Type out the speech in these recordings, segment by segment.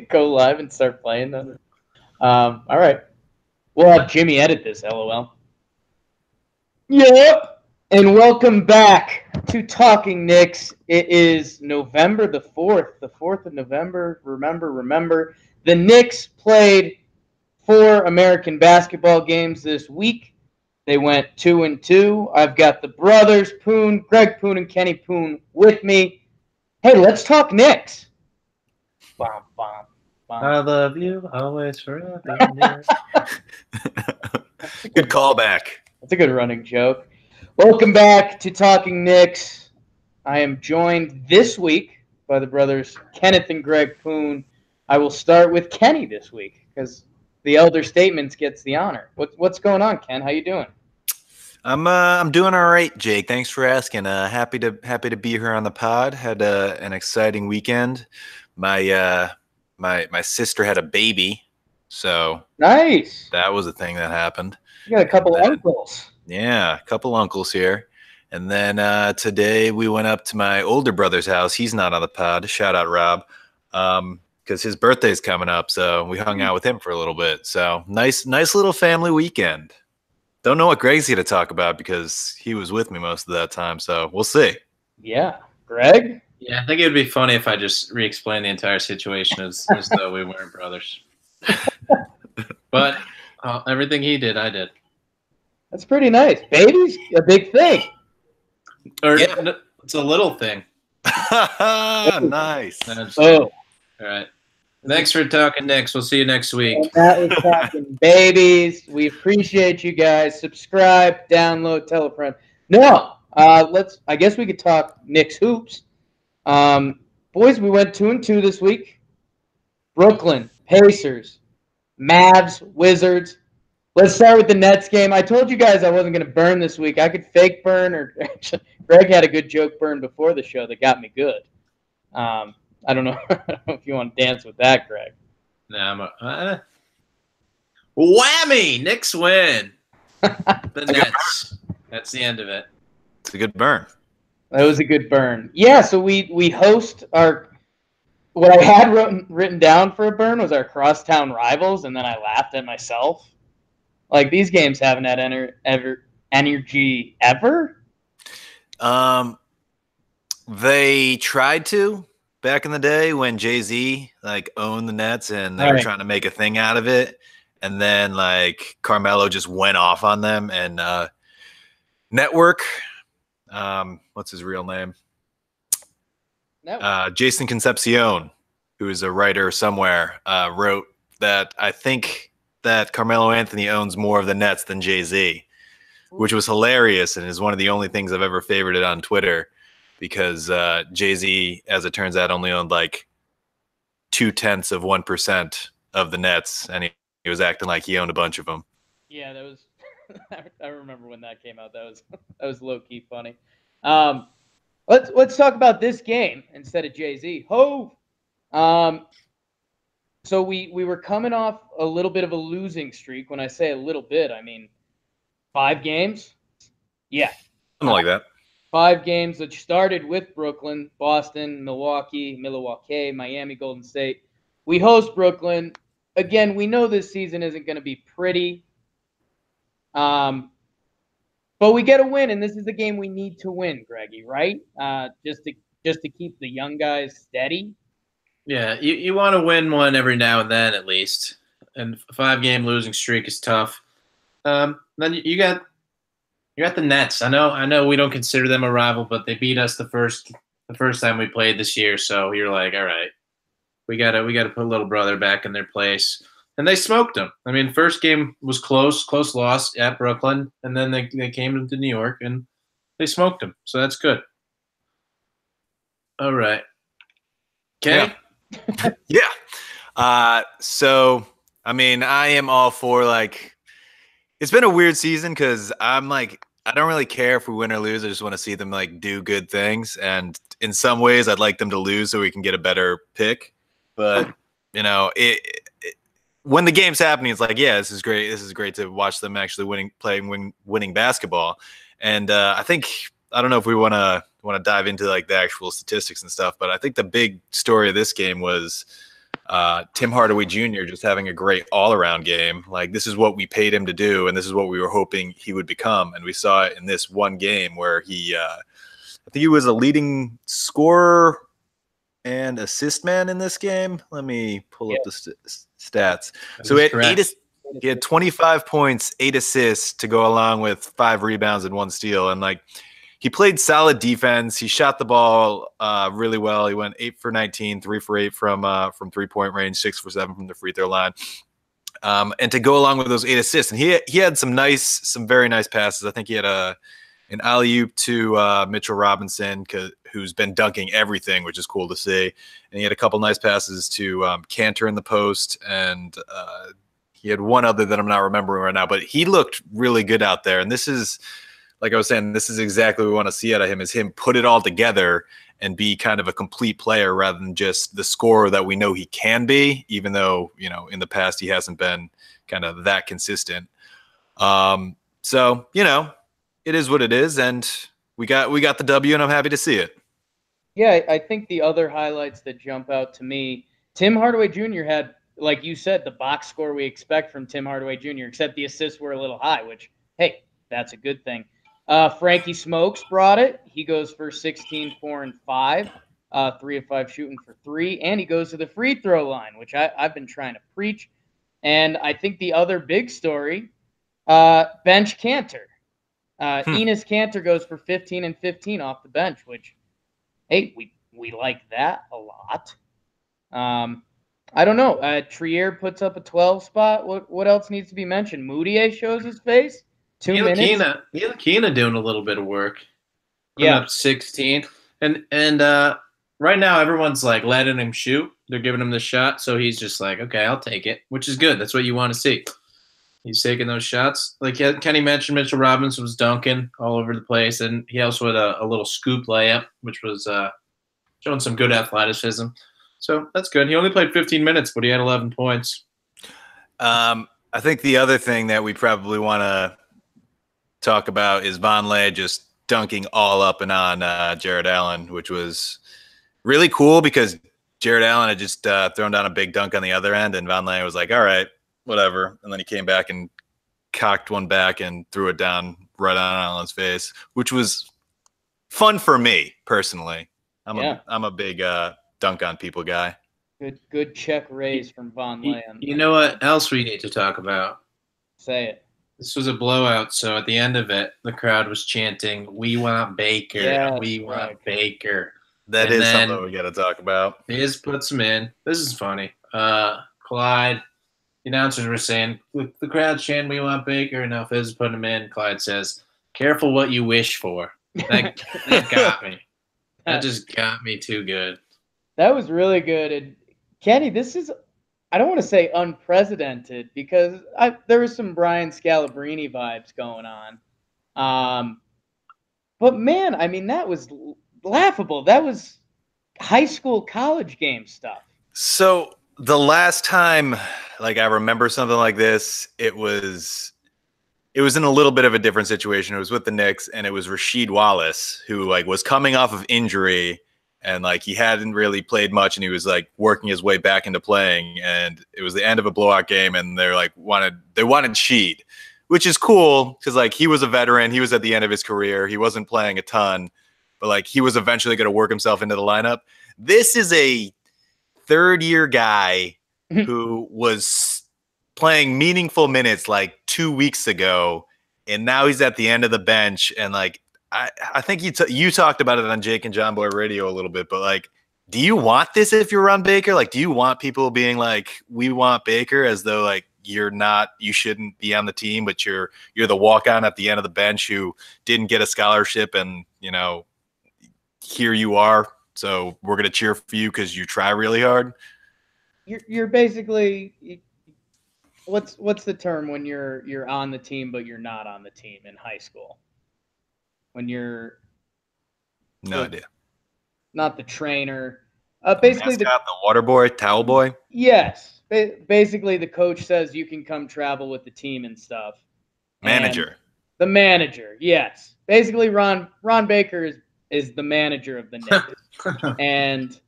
Go live and start playing them. All right. We'll have Jimmy edit this, LOL. Yep. And welcome back to Talking Knicks. It is November the 4th, the 4th of November. Remember. The Knicks played 4 American basketball games this week. They went 2-2. I've got the brothers, Poon, Greg Poon, and Kenny Poon with me. Hey, let's talk Knicks. Bom, bom, bom. I love you always forever. Good callback. That's a good running joke. Welcome back to Talking Knicks. I am joined this week by the brothers Kenneth and Greg Poon. I will start with Kenny this week because the elder statements gets the honor. What's going on, Ken? How you doing? I'm doing all right, Jake. Thanks for asking. Happy to be here on the pod. Had an exciting weekend. My sister had a baby, so Nice. that was a thing that happened. You got a couple uncles. Yeah, a couple uncles here. And then today we went up to my older brother's house. He's not on the pod. Shout out Rob, because his birthday's coming up. So we hung out with him for a little bit. So nice little family weekend. Don't know what Greg's here to talk about because he was with me most of that time. So we'll see. Yeah, Greg. Yeah, I think it would be funny if I just re-explained the entire situation as though we weren't brothers. But everything he did, I did. That's pretty nice. Baby's a big thing. Or Yeah. it's a little thing. Nice. Oh. All right. Thanks for talking, Knicks. We'll see you next week. And that was Talking Babies. We appreciate you guys. Subscribe, download, tell a friend. No, I guess we could talk Knicks hoops. Boys, we went 2-2 this week. Brooklyn, Pacers, Mavs, Wizards. Let's start with the Nets game. I told you guys I wasn't going to burn this week. I could fake burn, or Greg had a good joke burn before the show that got me good. I don't know if you want to dance with that, Greg. No, whammy! Knicks win. The Nets. That's the end of it. It's a good burn. That was a good burn. Yeah, so we host our – what I had written down for a burn was our crosstown rivals, and then I laughed at myself. Like, these games haven't had energy ever. They tried to back in the day when Jay-Z owned the Nets and they were trying to make a thing out of it, and then Carmelo just went off on them, and Network, what's his real name? Jason Concepcion, who is a writer somewhere, wrote that I think that Carmelo Anthony owns more of the Nets than Jay-Z, which was hilarious and is one of the only things I've ever favorited on Twitter, because Jay-Z, as it turns out, only owned 0.2% of the Nets, and he was acting like he owned a bunch of them. Yeah, that was I remember when that came out. That was low-key funny. Let's talk about this game instead of Jay-Z. Hove. So we were coming off a little bit of a losing streak. When I say a little bit, I mean 5 games. Yeah. Something like that. 5 games that started with Brooklyn, Boston, Milwaukee, Miami, Golden State. We host Brooklyn. Again, we know this season isn't going to be pretty. But we get a win, and this is the game we need to win, Greggy, right? Just to keep the young guys steady. Yeah, you want to win one every now and then at least. And a 5-game losing streak is tough. Then you got the Nets. I know we don't consider them a rival, but they beat us the first time we played this year. So you're like, all right, we gotta put little brother back in their place. And they smoked them. I mean, first game was close loss at Brooklyn, and then they came into New York and they smoked them. So that's good. All right, Kenny. Yeah. So I mean, I am all for it's been a weird season because I don't really care if we win or lose. I just want to see them do good things. And in some ways I'd like them to lose so we can get a better pick. But when the game's happening, it's yeah, this is great. This is great to watch them actually winning basketball. And I think I don't know if we want to dive into like the actual statistics and stuff, but I think the big story of this game was Tim Hardaway Jr. just having a great all-around game. Like, this is what we paid him to do, and this is what we were hoping he would become. And we saw it in this one game where I think he was a leading scorer and assist man in this game. Let me pull up the stats. So he had 25 points, 8 assists to go along with 5 rebounds and 1 steal. And like, he played solid defense. He shot the ball really well. He went 8 for 19, 3 for 8 from 3-point range, 6 for 7 from the free throw line. And to go along with those 8 assists, and he had some very nice passes. I think he had an alley-oop to Mitchell Robinson, who's been dunking everything, which is cool to see. And he had a couple nice passes to Cantor in the post, and he had one other that I'm not remembering right now. But he looked really good out there. And this is, like I was saying, this is exactly what we want to see out of him, is him put it all together and be kind of a complete player rather than just the scorer that we know he can be, even though, in the past he hasn't been kind of that consistent. So, it is what it is, and we got the W, and I'm happy to see it. Yeah, I think the other highlights that jump out to me, Tim Hardaway Jr. had, like you said, the box score we expect from Tim Hardaway Jr., except the assists were a little high, which, hey, that's a good thing. Frankie Smokes brought it. He goes for 16, 4, and 5, 3 of 5 shooting for 3, and he goes to the free throw line, which I've been trying to preach. And I think the other big story, bench Cantor. Enes Kanter goes for 15 and 15 off the bench, which, hey, we like that a lot. I don't know. Trier puts up a 12 spot. What else needs to be mentioned? Moutier shows his face. 2 minutes. Ntilikina doing a little bit of work. Putting up 16. And right now everyone's like letting him shoot. They're giving him the shot, so he's just like, okay, I'll take it, which is good. That's what you want to see. He's taking those shots. Like Kenny mentioned, Mitchell Robinson was dunking all over the place, and he also had a little scoop layup, which was showing some good athleticism. So that's good. He only played 15 minutes, but he had 11 points. I think the other thing that we probably want to talk about is Vonleh just dunking all up and on Jared Allen, which was really cool because Jared Allen had just thrown down a big dunk on the other end, and Vonleh was like, all right, whatever. And then he came back and cocked one back and threw it down right on Allen's face, which was fun for me personally. I'm a big dunk on people guy. Good check raise from Vonleh. You know what else we need to talk about? Say it. This was a blowout, so at the end of it, the crowd was chanting, "We want Baker, yes, we want Baker." That is something we got to talk about. Fizz puts him in. This is funny. Clyde, the announcers were saying, the crowd's chanting, "We want Baker," and now Fizz is putting him in. Clyde says, "Careful what you wish for." That got me. That just got me too good. That was really good. And Kenny, this is, I don't want to say unprecedented because there was some Brian Scalabrine vibes going on. But man, I mean, that was laughable. That was high school, college game stuff. So the last time, like, I remember something like this, it was in a little bit of a different situation. It was with the Knicks, and it was Rasheed Wallace, who like was coming off of injury, and like he hadn't really played much, and he was like working his way back into playing. And it was the end of a blowout game, and they wanted Sheed, which is cool because like he was a veteran, he was at the end of his career, he wasn't playing a ton, but like he was eventually going to work himself into the lineup. This is a third-year guy who was playing meaningful minutes like 2 weeks ago, and now he's at the end of the bench. And like I think you talked about it on Jake and John Boy Radio a little bit, but like, do you want this if you're on Baker? Like, do you want people being like, "We want Baker," as though like you shouldn't be on the team, but you're the walk-on at the end of the bench who didn't get a scholarship, and here you are, so we're gonna cheer for you because you try really hard? You're basically, what's the term when you're on the team but you're not on the team in high school? When you're no idea. Not the trainer. Basically, the water boy, towel boy. Yes, basically the coach says you can come travel with the team and stuff. Manager. The manager, yes. Basically, Ron Baker is the manager of the Knicks, and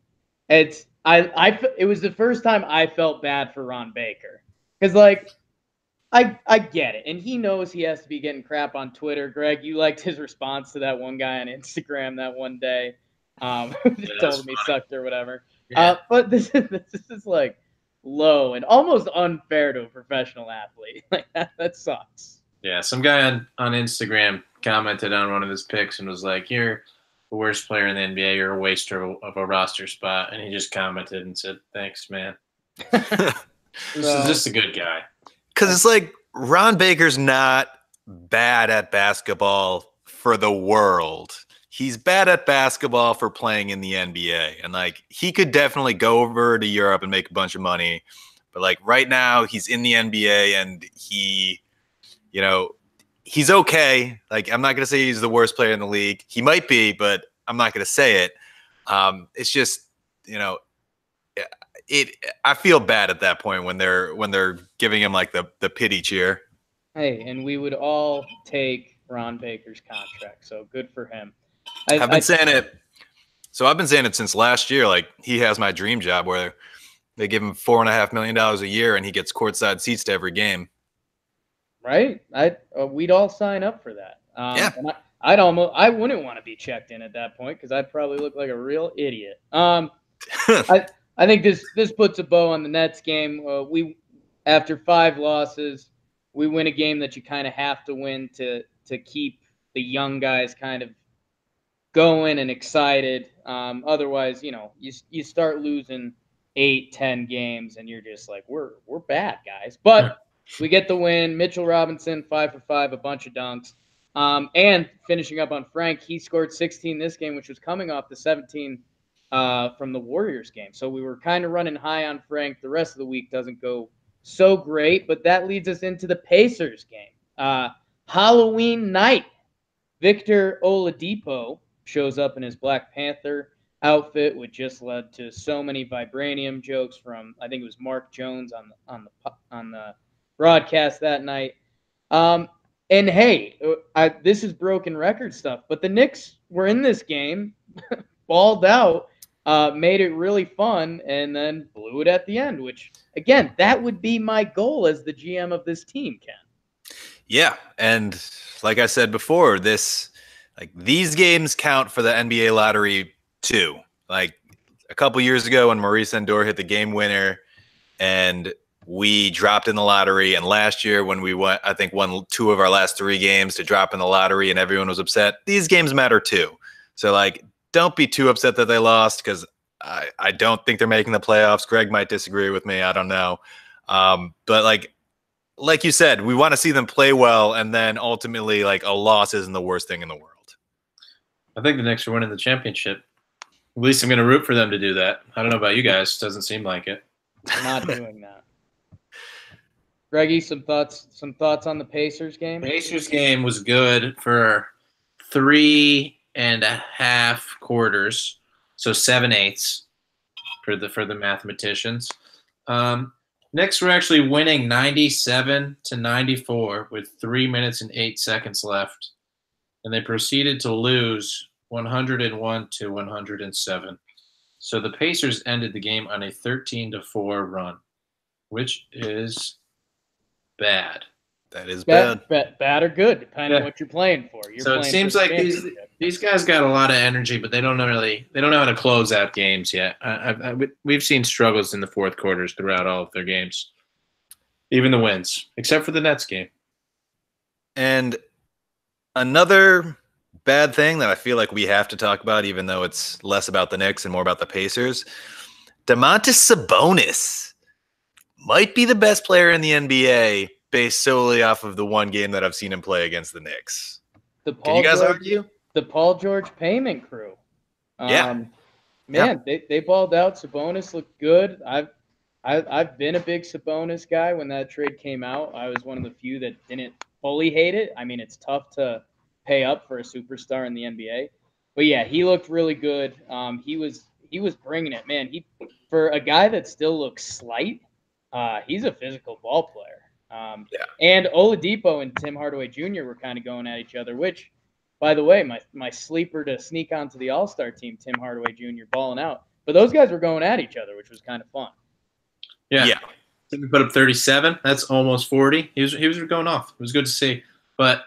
it was the first time I felt bad for Ron Baker because like I get it, and he knows he has to be getting crap on Twitter. Greg, you liked his response to that one guy on Instagram that one day, told him he sucked or whatever. Yeah. But this is like low and almost unfair to a professional athlete. Like that sucks. Yeah, some guy on Instagram commented on one of his picks and was like, "You're the worst player in the NBA. You're a waster of a roster spot." And he just commented and said, "Thanks, man. This is just a good guy." Because it's like Ron Baker's not bad at basketball for the world. He's bad at basketball for playing in the NBA. And like he could definitely go over to Europe and make a bunch of money. But like right now he's in the NBA and he, you know, he's okay. Like I'm not going to say he's the worst player in the league. He might be, but I'm not going to say it. It's just, you know, I feel bad at that point when they're giving him like the pity cheer. Hey, and we would all take Ron Baker's contract, so good for him. I've been saying it. So I've been saying it since last year. Like he has my dream job where they give him $4.5 million a year and he gets courtside seats to every game. Right? We'd all sign up for that. Yeah. And I wouldn't want to be checked in at that point because I'd probably look like a real idiot. I think this puts a bow on the Nets game. After 5 losses, we win a game that you kind of have to win to keep the young guys kind of going and excited. Otherwise, you know, you start losing 8-10 games and you're just like we're bad guys. But we get the win. Mitchell Robinson 5 for 5, a bunch of dunks. And finishing up on Frank, he scored 16 this game, which was coming off the 17 from the Warriors game. So we were kind of running high on Frank. The rest of the week doesn't go so great, but that leads us into the Pacers game. Halloween night, Victor Oladipo shows up in his Black Panther outfit, which just led to so many vibranium jokes from I think it was Mark Jones on the broadcast that night. And hey, this is broken record stuff, but the Knicks were in this game, balled out, made it really fun, and then blew it at the end, which, again, that would be my goal as the GM of this team, Ken. Yeah, and like I said before, these games count for the NBA lottery too. Like a couple years ago when Maurice Endor hit the game winner and we dropped in the lottery, and last year when we won 2 of our last 3 games to drop in the lottery and everyone was upset, these games matter too. So like don't be too upset that they lost because I don't think they're making the playoffs. Greg might disagree with me. I don't know. But like you said, we want to see them play well, and then ultimately like a loss isn't the worst thing in the world. I think the Knicks are winning the championship. At least I'm going to root for them to do that. I don't know about you guys. Doesn't seem like it. We're not doing that. Greggy, some thoughts on the Pacers game? Pacers game was good for 3.5 quarters, so 7/8 for the mathematicians. Knicks were actually winning 97-94 with 3 minutes and 8 seconds left, and they proceeded to lose 101-107. So the Pacers ended the game on a 13-4 run, which is bad. That is bad. Bad or good, depending on what you're playing for. So it seems like these guys got a lot of energy, but they don't know how to close out games yet. We've seen struggles in the fourth quarters throughout all of their games, even the wins, except for the Nets game. And another bad thing that I feel like we have to talk about, even though it's less about the Knicks and more about the Pacers, Domantas Sabonis might be the best player in the NBA based solely off of the one game that I've seen him play against the Knicks. Can you guys argue? The Paul George payment crew. Yeah. Man, they balled out. Sabonis looked good. I've been a big Sabonis guy. When that trade came out, I was one of the few that didn't fully hate it. I mean, it's tough to pay up for a superstar in the NBA. But yeah, he looked really good. He was bringing it, man. For a guy that still looks slight, he's a physical ball player. And Oladipo and Tim Hardaway Jr. were kind of going at each other, which, by the way, my sleeper to sneak onto the All-Star team, Tim Hardaway Jr. balling out. But those guys were going at each other, which was kind of fun. Yeah. He put up 37. That's almost 40. He was going off. It was good to see. But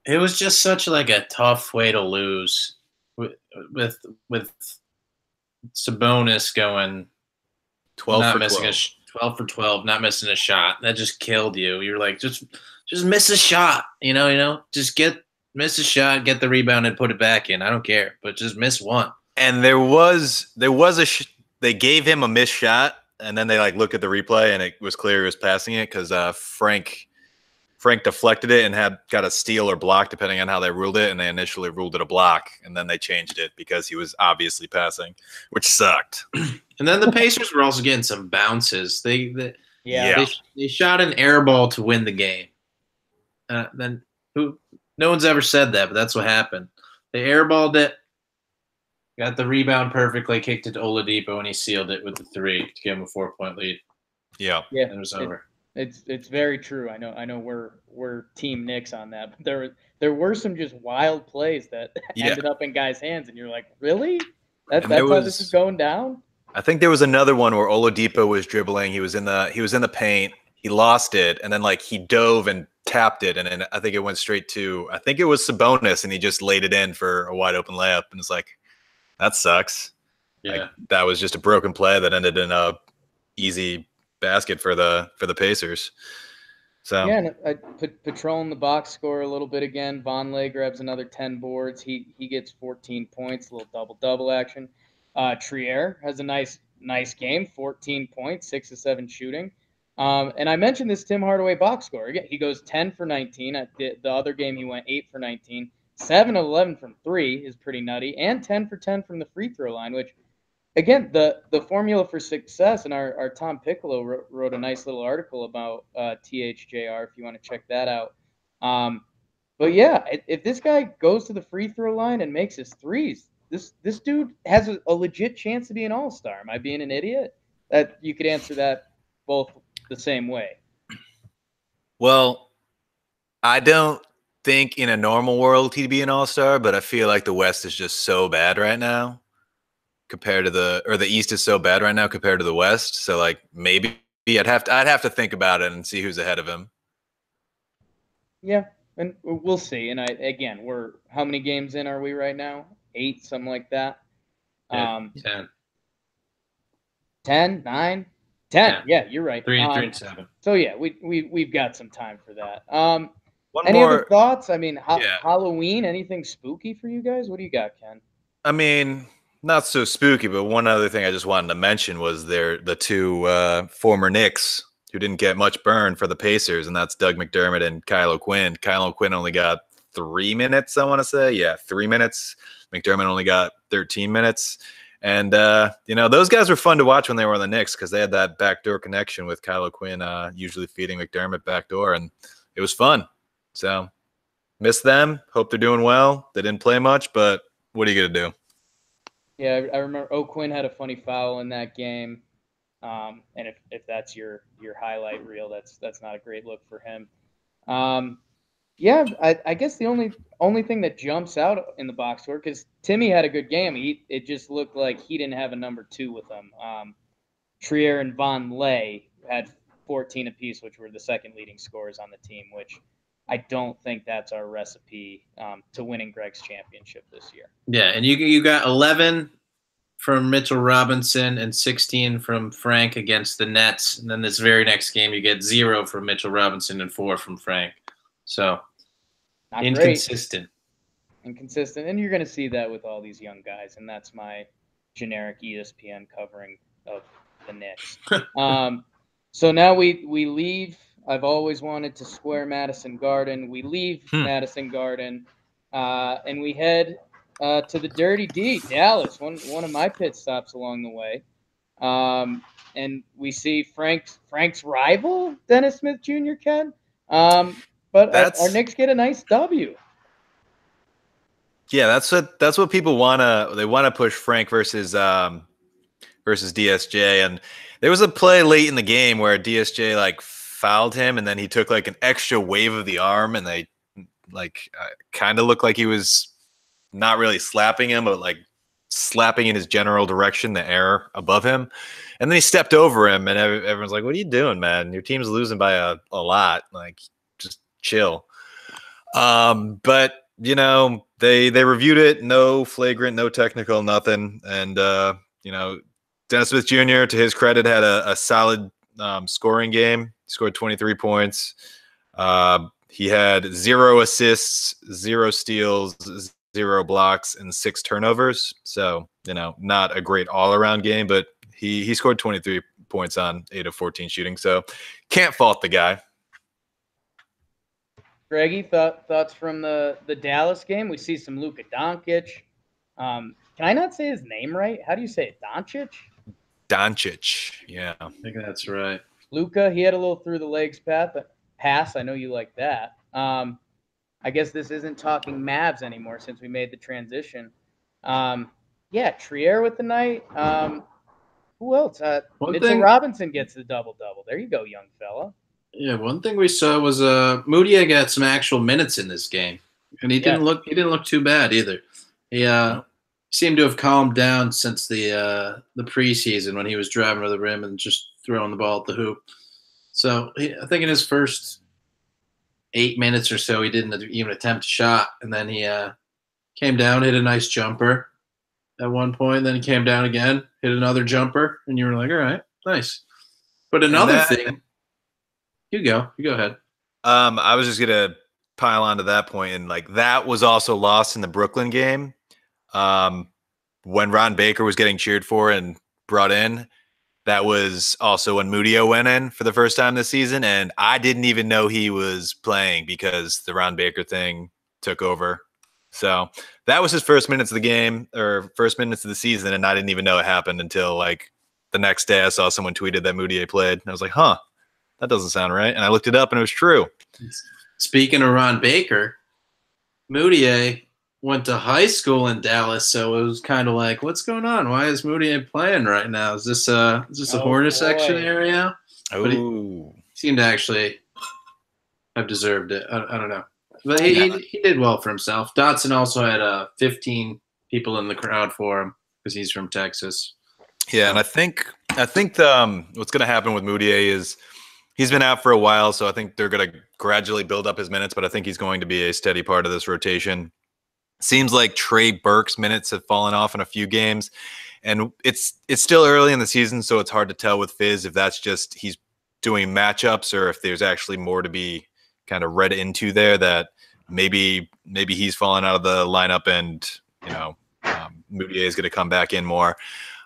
it was just such like a tough way to lose with Sabonis going 12 for 12 for 12, not missing a shot. That just killed you. You're like, just miss a shot, just miss a shot, get the rebound and put it back in. I don't care, but just miss one. And they gave him a missed shot, and then they like looked at the replay and it was clear he was passing it because Frank deflected it and got a steal or block depending on how they ruled it, and they initially ruled it a block, and then they changed it because he was obviously passing, which sucked. And then the Pacers were also getting some bounces. They shot an air ball to win the game. No one's ever said that, but that's what happened. They airballed it, got the rebound perfectly, kicked it to Oladipo, and he sealed it with the 3 to give him a 4-point lead. Yeah, and it was over. It's very true. I know we're team Knicks on that, but there were some just wild plays that ended up in guys' hands, and you're like, really? That's how this is going down? I think there was another one where Oladipo was dribbling. He was in the paint. He lost it, and then like he dove and tapped it, and then I think it went straight to it was Sabonis, and he just laid it in for a wide open layup, and it's like, that sucks. Yeah, like, that was just a broken play that ended in a easy basket for the Pacers. So yeah, and I patrolling the box score a little bit again. Vonleh grabs another 10 boards. He gets 14 points, a little double action. Trier has a nice game, 14 points, 6 of 7 shooting. And I mentioned this Tim Hardaway box score. Again, he goes 10 for 19. At the other game, he went 8 for 19. 7 of 11 from 3 is pretty nutty, and 10 for 10 from the free throw line, which, again, the formula for success, and our Tom Piccolo wrote a nice little article about THJR if you want to check that out. But yeah, if this guy goes to the free throw line and makes his threes, this dude has a legit chance to be an all-star. Am I being an idiot? That you could answer that both the same way. Well, I don't think in a normal world he'd be an all-star, but I feel like the West is just so bad right now compared to the East is so bad right now compared to the West. So like maybe I'd have to think about it and see who's ahead of him. Yeah, and we'll see. And we're how many games in are we right now? 8, something like that. 10. 10, 9, 10. Yeah, you're right. 3 and 7. So yeah, we've got some time for that. Any other thoughts? I mean, Halloween, anything spooky for you guys? What do you got, Ken? I mean, not so spooky, but one other thing I just wanted to mention was the two former Knicks who didn't get much burn for the Pacers, and that's Doug McDermott and Kyle O'Quinn. Kyle O'Quinn only got 3 minutes, I want to say. Yeah, 3 minutes. McDermott only got 13 minutes. And, those guys were fun to watch when they were on the Knicks because they had that backdoor connection with Kyle O'Quinn usually feeding McDermott backdoor, and it was fun. So, miss them. Hope they're doing well. They didn't play much, but what are you going to do? Yeah, I remember O'Quinn had a funny foul in that game. And if that's your highlight reel, that's not a great look for him. Yeah, I guess the only thing that jumps out in the box score, because Timmy had a good game, it just looked like he didn't have a number 2 with him. Trier and Vonleh had 14 apiece, which were the second leading scorers on the team, which I don't think that's our recipe to winning Greg's championship this year. Yeah, and you got 11 from Mitchell Robinson and 16 from Frank against the Nets, and then this very next game you get 0 from Mitchell Robinson and 4 from Frank. So not inconsistent. Inconsistent, and you're going to see that with all these young guys, and that's my generic ESPN covering of the Knicks. So now we leave. I've always wanted to square Madison Garden. We leave Madison Garden, and we head to the Dirty D, Dallas, one of my pit stops along the way. And we see Frank's rival, Dennis Smith Jr., Ken. But our Knicks get a nice W. Yeah, that's what people they want to push Frank versus DSJ, and there was a play late in the game where DSJ fouled him, and then he took like an extra wave of the arm, and they like kind of looked like he was not really slapping him, but like slapping in his general direction, the air above him. And then he stepped over him, and everyone's like, "What are you doing, man? Your team's losing by a lot. Like, just chill." But you know, they reviewed it, no flagrant, no technical, nothing. And you know, Dennis Smith Jr., to his credit, had a solid scoring game. He scored 23 points. He had 0 assists, 0 steals, 0 blocks, and 6 turnovers. So, you know, not a great all-around game, but he scored 23 points on 8 of 14 shooting. So can't fault the guy. Greggy, thoughts from the Dallas game? We see some Luka Doncic. Can I not say his name right? How do you say it? Doncic? Doncic, yeah. I think that's right. Luka, he had a little through the legs pass. I know you like that. I guess this isn't talking Mavs anymore since we made the transition. Yeah, Trier with the night. Who else? Mitchell Robinson gets the double-double. There you go, young fella. Yeah, one thing we saw was Moutier got some actual minutes in this game, and he didn't look too bad either. He seemed to have calmed down since the preseason when he was driving to the rim and just throwing the ball at the hoop. So I think in his first 8 minutes or so, he didn't even attempt a shot, and then he came down, hit a nice jumper at one point, and then he came down again, hit another jumper, and you were like, all right, nice. But another thing, you go ahead. I was just gonna pile onto that point, and like that was also lost in the Brooklyn game. When Ron Baker was getting cheered for and brought in, that was also when Moutier went in for the first time this season, and I didn't even know he was playing because the Ron Baker thing took over. So that was his first minutes of the game, or first minutes of the season, and I didn't even know it happened until like the next day I saw someone tweeted that Moutier played, and I was like, huh, that doesn't sound right. And I looked it up, and it was true. Speaking of Ron Baker, Moutier went to high school in Dallas, so it was kind of like, what's going on? Why is Moutier playing right now? Is this a Hornet section area? Oh, But he seemed to actually have deserved it. I don't know, but he did well for himself. Dotson also had 15 people in the crowd for him because he's from Texas. Yeah, and I think what's going to happen with Moutier is he's been out for a while, so I think they're going to gradually build up his minutes, but I think he's going to be a steady part of this rotation. Seems like Trey Burke's minutes have fallen off in a few games, and it's still early in the season, so it's hard to tell with Fizz if that's just he's doing matchups or if there's actually more to be kind of read into there, that maybe he's fallen out of the lineup and, you know, Moutier is going to come back in more.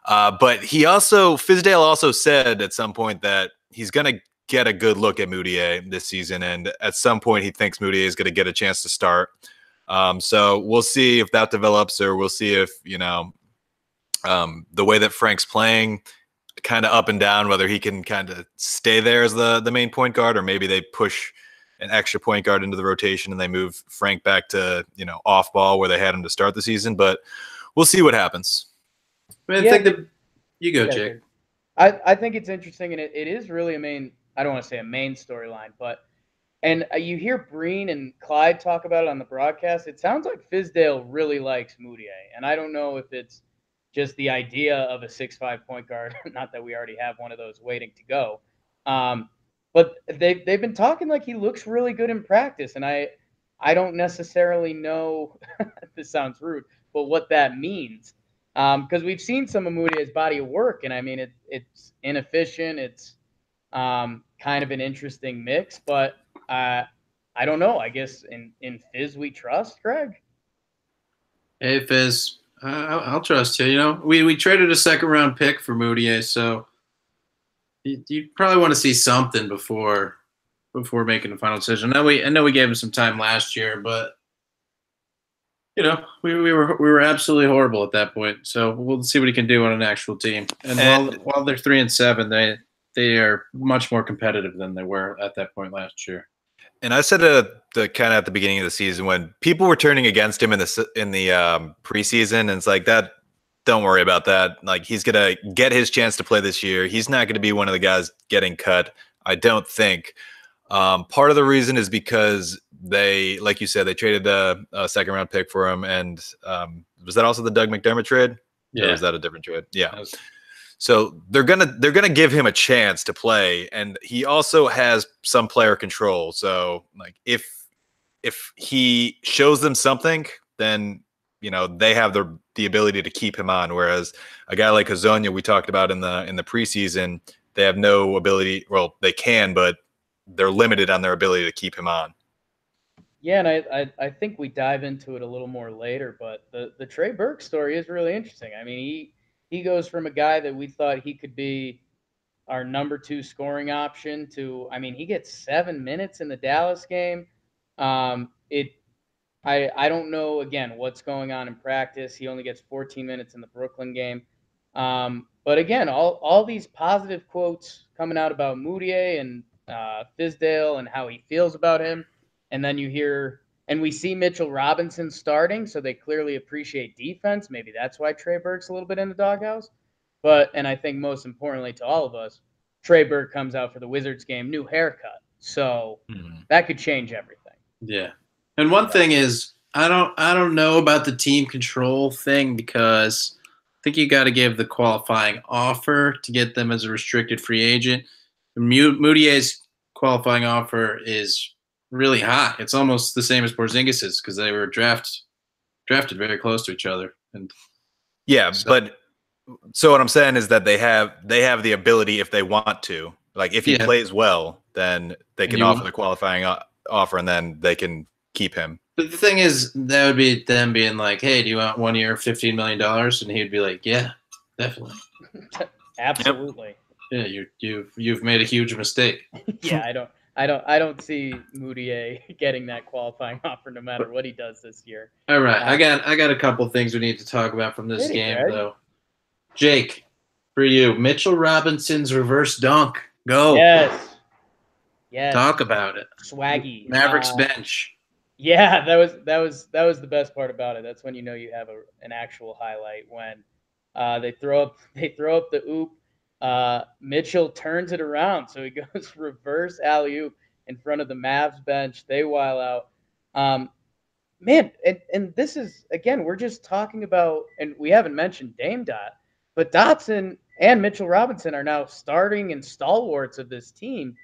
But Fizdale also said at some point that he's going to get a good look at Moutier this season, and at some point he thinks Moutier is going to get a chance to start. So we'll see if that develops, or we'll see if, you know, the way that Frank's playing kind of up and down, whether he can kind of stay there as the main point guard, or maybe they push an extra point guard into the rotation and they move Frank back to, you know, off ball where they had him to start the season. But we'll see what happens. I think that you go, Jake. I think it's interesting, and it is really a main, I don't want to say a main storyline, but and you hear Breen and Clyde talk about it on the broadcast. It sounds like Fizdale really likes Moutier, and I don't know if it's just the idea of a 6'5" point guard. Not that we already have one of those waiting to go, but they've been talking like he looks really good in practice, and I don't necessarily know. This sounds rude, but what that means, because we've seen some of Moutier's body of work, and I mean it's inefficient. It's kind of an interesting mix, but I don't know. I guess in Fizz we trust, Greg. Hey, Fizz, I'll trust you. You know, we traded a second-round pick for Moutier, so you probably want to see something before making the final decision. I know we gave him some time last year, but you know, we were absolutely horrible at that point. So we'll see what he can do on an actual team. And while they're 3-7, they are much more competitive than they were at that point last year. And I said the kind of at the beginning of the season when people were turning against him in the preseason, and it's like that. Don't worry about that. Like, he's gonna get his chance to play this year. He's not going to be one of the guys getting cut. I don't think. Part of the reason is because they, like you said, they traded the second round pick for him, and was that also the Doug McDermott trade? Yeah. Or was that a different trade? Yeah. That was- So they're gonna give him a chance to play, and he also has some player control. So like if he shows them something, then they have the ability to keep him on. Whereas a guy like Hazonia, we talked about in the preseason, they have no ability. Well, they can, but they're limited on their ability to keep him on. Yeah, and I think we dive into it a little more later, but the Trey Burke story is really interesting. I mean, he goes from a guy that we thought he could be our number 2 scoring option to, I mean, he gets 7 minutes in the Dallas game. It I don't know, again, what's going on in practice. He only gets 14 minutes in the Brooklyn game. But again, all these positive quotes coming out about Moutier and Fizdale and how he feels about him. And then you hear, and we see Mitchell Robinson starting, so they clearly appreciate defense. Maybe that's why Trey Burke's a little bit in the doghouse. But, and I think most importantly to all of us, Trey Burke comes out for the Wizards game, new haircut. So that could change everything. Yeah. And one thing is, I don't know about the team control thing, because I think you got to give the qualifying offer to get them as a restricted free agent. Moutier's qualifying offer is really high. It's almost the same as Porzingis's, because they were drafted very close to each other. And yeah, but so what I'm saying is that they have the ability, if they want to, like if he plays well, then they can offer the qualifying offer, and then they can keep him. But the thing is, that would be them being like, "Hey, do you want 1 year, $15 million?" And he would be like, "Yeah, definitely, absolutely." Yep. Yeah, you've made a huge mistake. Yeah, I don't see Moutier getting that qualifying offer no matter what he does this year. All right, I got a couple things we need to talk about from this game, though. Jake, for you, Mitchell Robinson's reverse dunk. Go. Yes. Talk about it. Swaggy. Mavericks bench. Yeah, that was the best part about it. That's when you know you have an actual highlight, when they throw up the oop. Mitchell turns it around, so he goes reverse alley-oop in front of the Mavs bench. They while out. Man, and this is, again, we're just talking about, and we haven't mentioned Dame Dot, but Dotson and Mitchell Robinson are now starting and stalwarts of this team.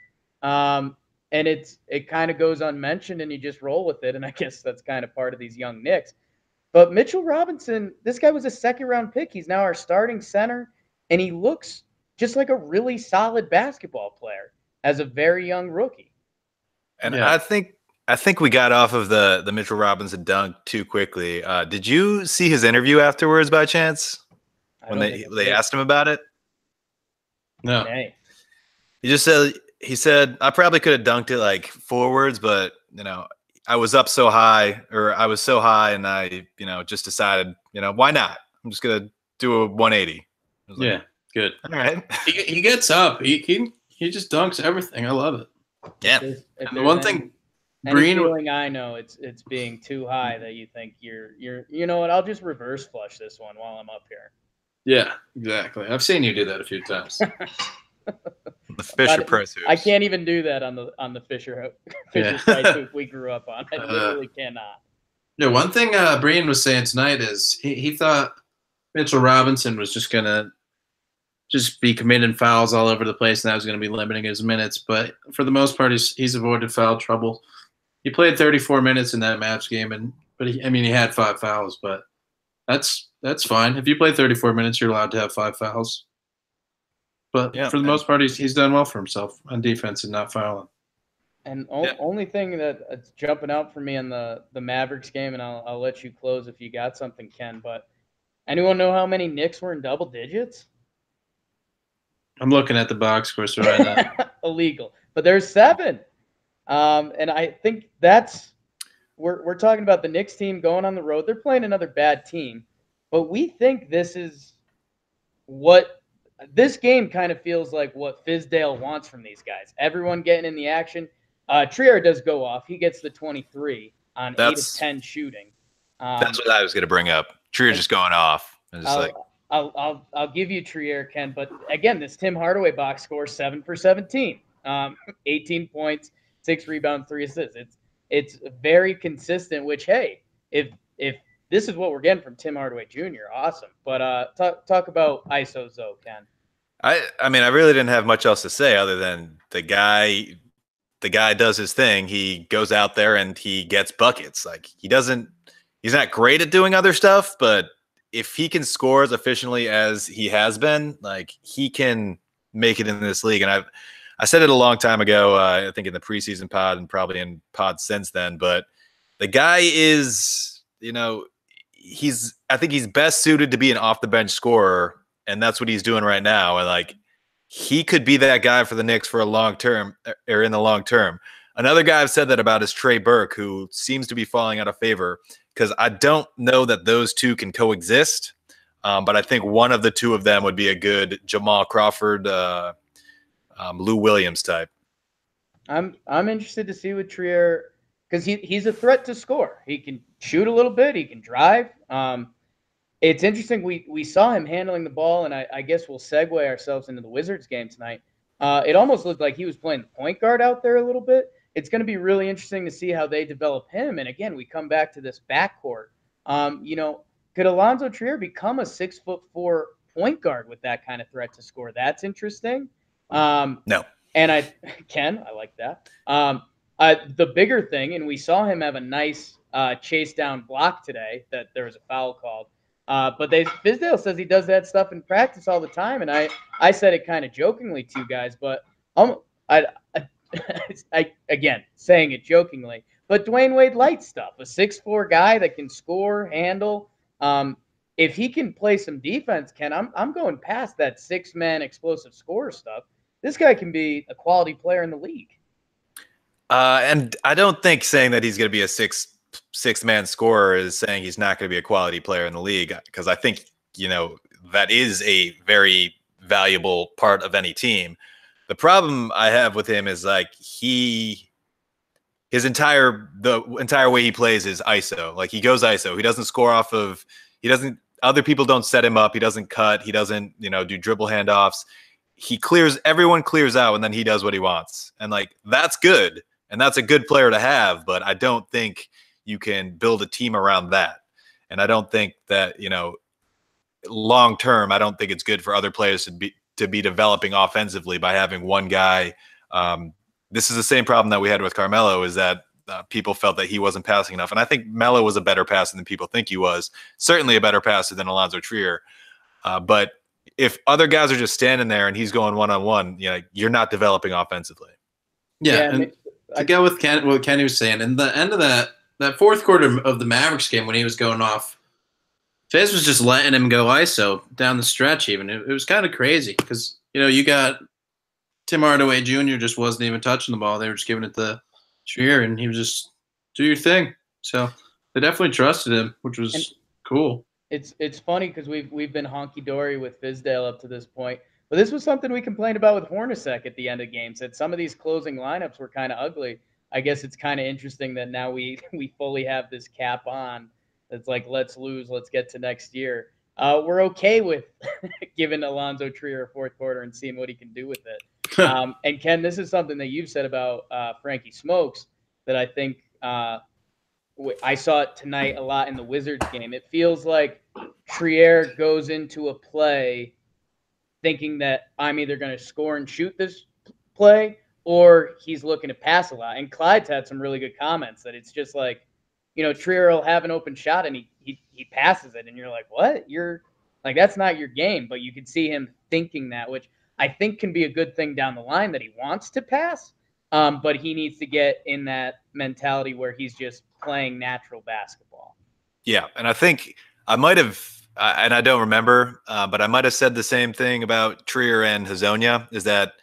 And it kind of goes unmentioned, and you just roll with it. And I guess that's kind of part of these young Knicks. But Mitchell Robinson, this guy was a second-round pick. He's now our starting center, and he looks just like a really solid basketball player as a very young rookie. And I think we got off of the Mitchell Robinson dunk too quickly. Did you see his interview afterwards by chance when they asked him about it? No. Hey. He said, I probably could have dunked it like forwards, but I was up so high, or I was so high, and I just decided, why not? I'm just gonna do a 180. Yeah, good. All right. He gets up. He just dunks everything. I love it. Yeah. And the one thing, Green, feeling I know it's being too high that you think you're you know what, I'll just reverse flush this one while I'm up here. Yeah, exactly. I've seen you do that a few times. The Fisher Price. I can't even do that on the Fisher site hoop we grew up on. I literally cannot. No, one thing Brian was saying tonight is he thought Mitchell Robinson was just gonna be committing fouls all over the place, and that was going to be limiting his minutes. But for the most part, he's avoided foul trouble. He played 34 minutes in that Mavs game, but he had 5 fouls. But that's fine. If you play 34 minutes, you're allowed to have 5 fouls. But for the most part, he's done well for himself on defense and not fouling. And only thing that's jumping out for me in the Mavericks game, and I'll let you close if you got something, Ken. But anyone know how many Knicks were in double digits? I'm looking at the box score right now. Illegal, but there's 7, and I think we're talking about the Knicks team going on the road. They're playing another bad team, but we think this is what this game kind of feels like what Fizdale wants from these guys. Everyone getting in the action. Trier does go off. He gets the 23 on 8 of 10 shooting. That's what I was going to bring up. Trier just going off. And just I'll give you Trier, Ken, but again, this Tim Hardaway box score 7 for 17. 18 points, 6 rebounds, 3 assists. It's very consistent. Which, hey, if this is what we're getting from Tim Hardaway Jr., awesome. But talk about ISOs though, Ken. I mean, I really didn't have much else to say other than the guy does his thing. He goes out there and he gets buckets. Like he's not great at doing other stuff, but if he can score as efficiently as he has been, like he can make it in this league. And I said it a long time ago, I think in the preseason pod and probably in pods since then, but the guy is, I think he's best suited to be an off the bench scorer. And that's what he's doing right now. And like, he could be that guy for the Knicks for a long term or in the long term. Another guy I've said that about is Trey Burke, who seems to be falling out of favor because I don't know that those two can coexist. But I think one of the two of them would be a good Jamal Crawford, Lou Williams type. I'm interested to see what Trier, because he's a threat to score. He can shoot a little bit. He can drive. It's interesting. We saw him handling the ball, and I guess we'll segue ourselves into the Wizards game tonight. It almost looked like he was playing the point guard out there a little bit. It's going to be really interesting to see how they develop him. And again, we come back to this backcourt. Could Alonzo Trier become a 6'4" point guard with that kind of threat to score? That's interesting. No. And I like that. The bigger thing, and we saw him have a nice chase down block today that there was a foul called. But Fizdale says he does that stuff in practice all the time, and I said it kind of jokingly to you guys, but I again saying it jokingly, but Dwayne Wade light stuff, a 6'4" guy that can score, handle. If he can play some defense, Ken, I'm going past that 6-man explosive scorer stuff. This guy can be a quality player in the league. And I don't think saying that he's going to be a six-man scorer is saying he's not going to be a quality player in the league, because I think, that is a very valuable part of any team. The problem I have with him is like the entire way he plays is ISO. Like he goes ISO. He doesn't score other people don't set him up. He doesn't cut. He doesn't, do dribble handoffs. Everyone clears out and then he does what he wants. And like, that's good. And that's a good player to have, but I don't think you can build a team around that. And I don't think that, long term, I don't think it's good for other players to be developing offensively by having one guy. This is the same problem that we had with Carmelo, is that people felt that he wasn't passing enough. And I think Melo was a better passer than people think he was. Certainly a better passer than Alonzo Trier. But if other guys are just standing there and he's going one-on-one, you're not developing offensively. Yeah, and to go with what Kenny was saying, in the end of that fourth quarter of the Mavericks game when he was going off, Fizz was just letting him go ISO down the stretch even. It was kind of crazy because, you got Tim Hardaway Jr. just wasn't even touching the ball. They were just giving it to Trier, and he was just, do your thing. So they definitely trusted him, which was cool. It's funny because we've been honky-dory with Fizdale up to this point. But this was something we complained about with Hornacek at the end of games, that some of these closing lineups were kind of ugly. I guess it's kind of interesting that now we fully have this cap on. It's like, let's lose, let's get to next year. We're okay with giving Alonzo Trier a fourth quarter and seeing what he can do with it. And Ken, this is something that you've said about Frankie Smokes that I think I saw it tonight a lot in the Wizards game. It feels like Trier goes into a play thinking that I'm either going to score and shoot this play or he's looking to pass a lot. And Clyde's had some really good comments that it's just like, Trier will have an open shot and he passes it. And you're like, what? You're like, that's not your game. But you could see him thinking that, which I think can be a good thing down the line, that he wants to pass. But he needs to get in that mentality where he's just playing natural basketball. Yeah. And I think I might have, and I don't remember, but I might have said the same thing about Trier and Hazonia, is that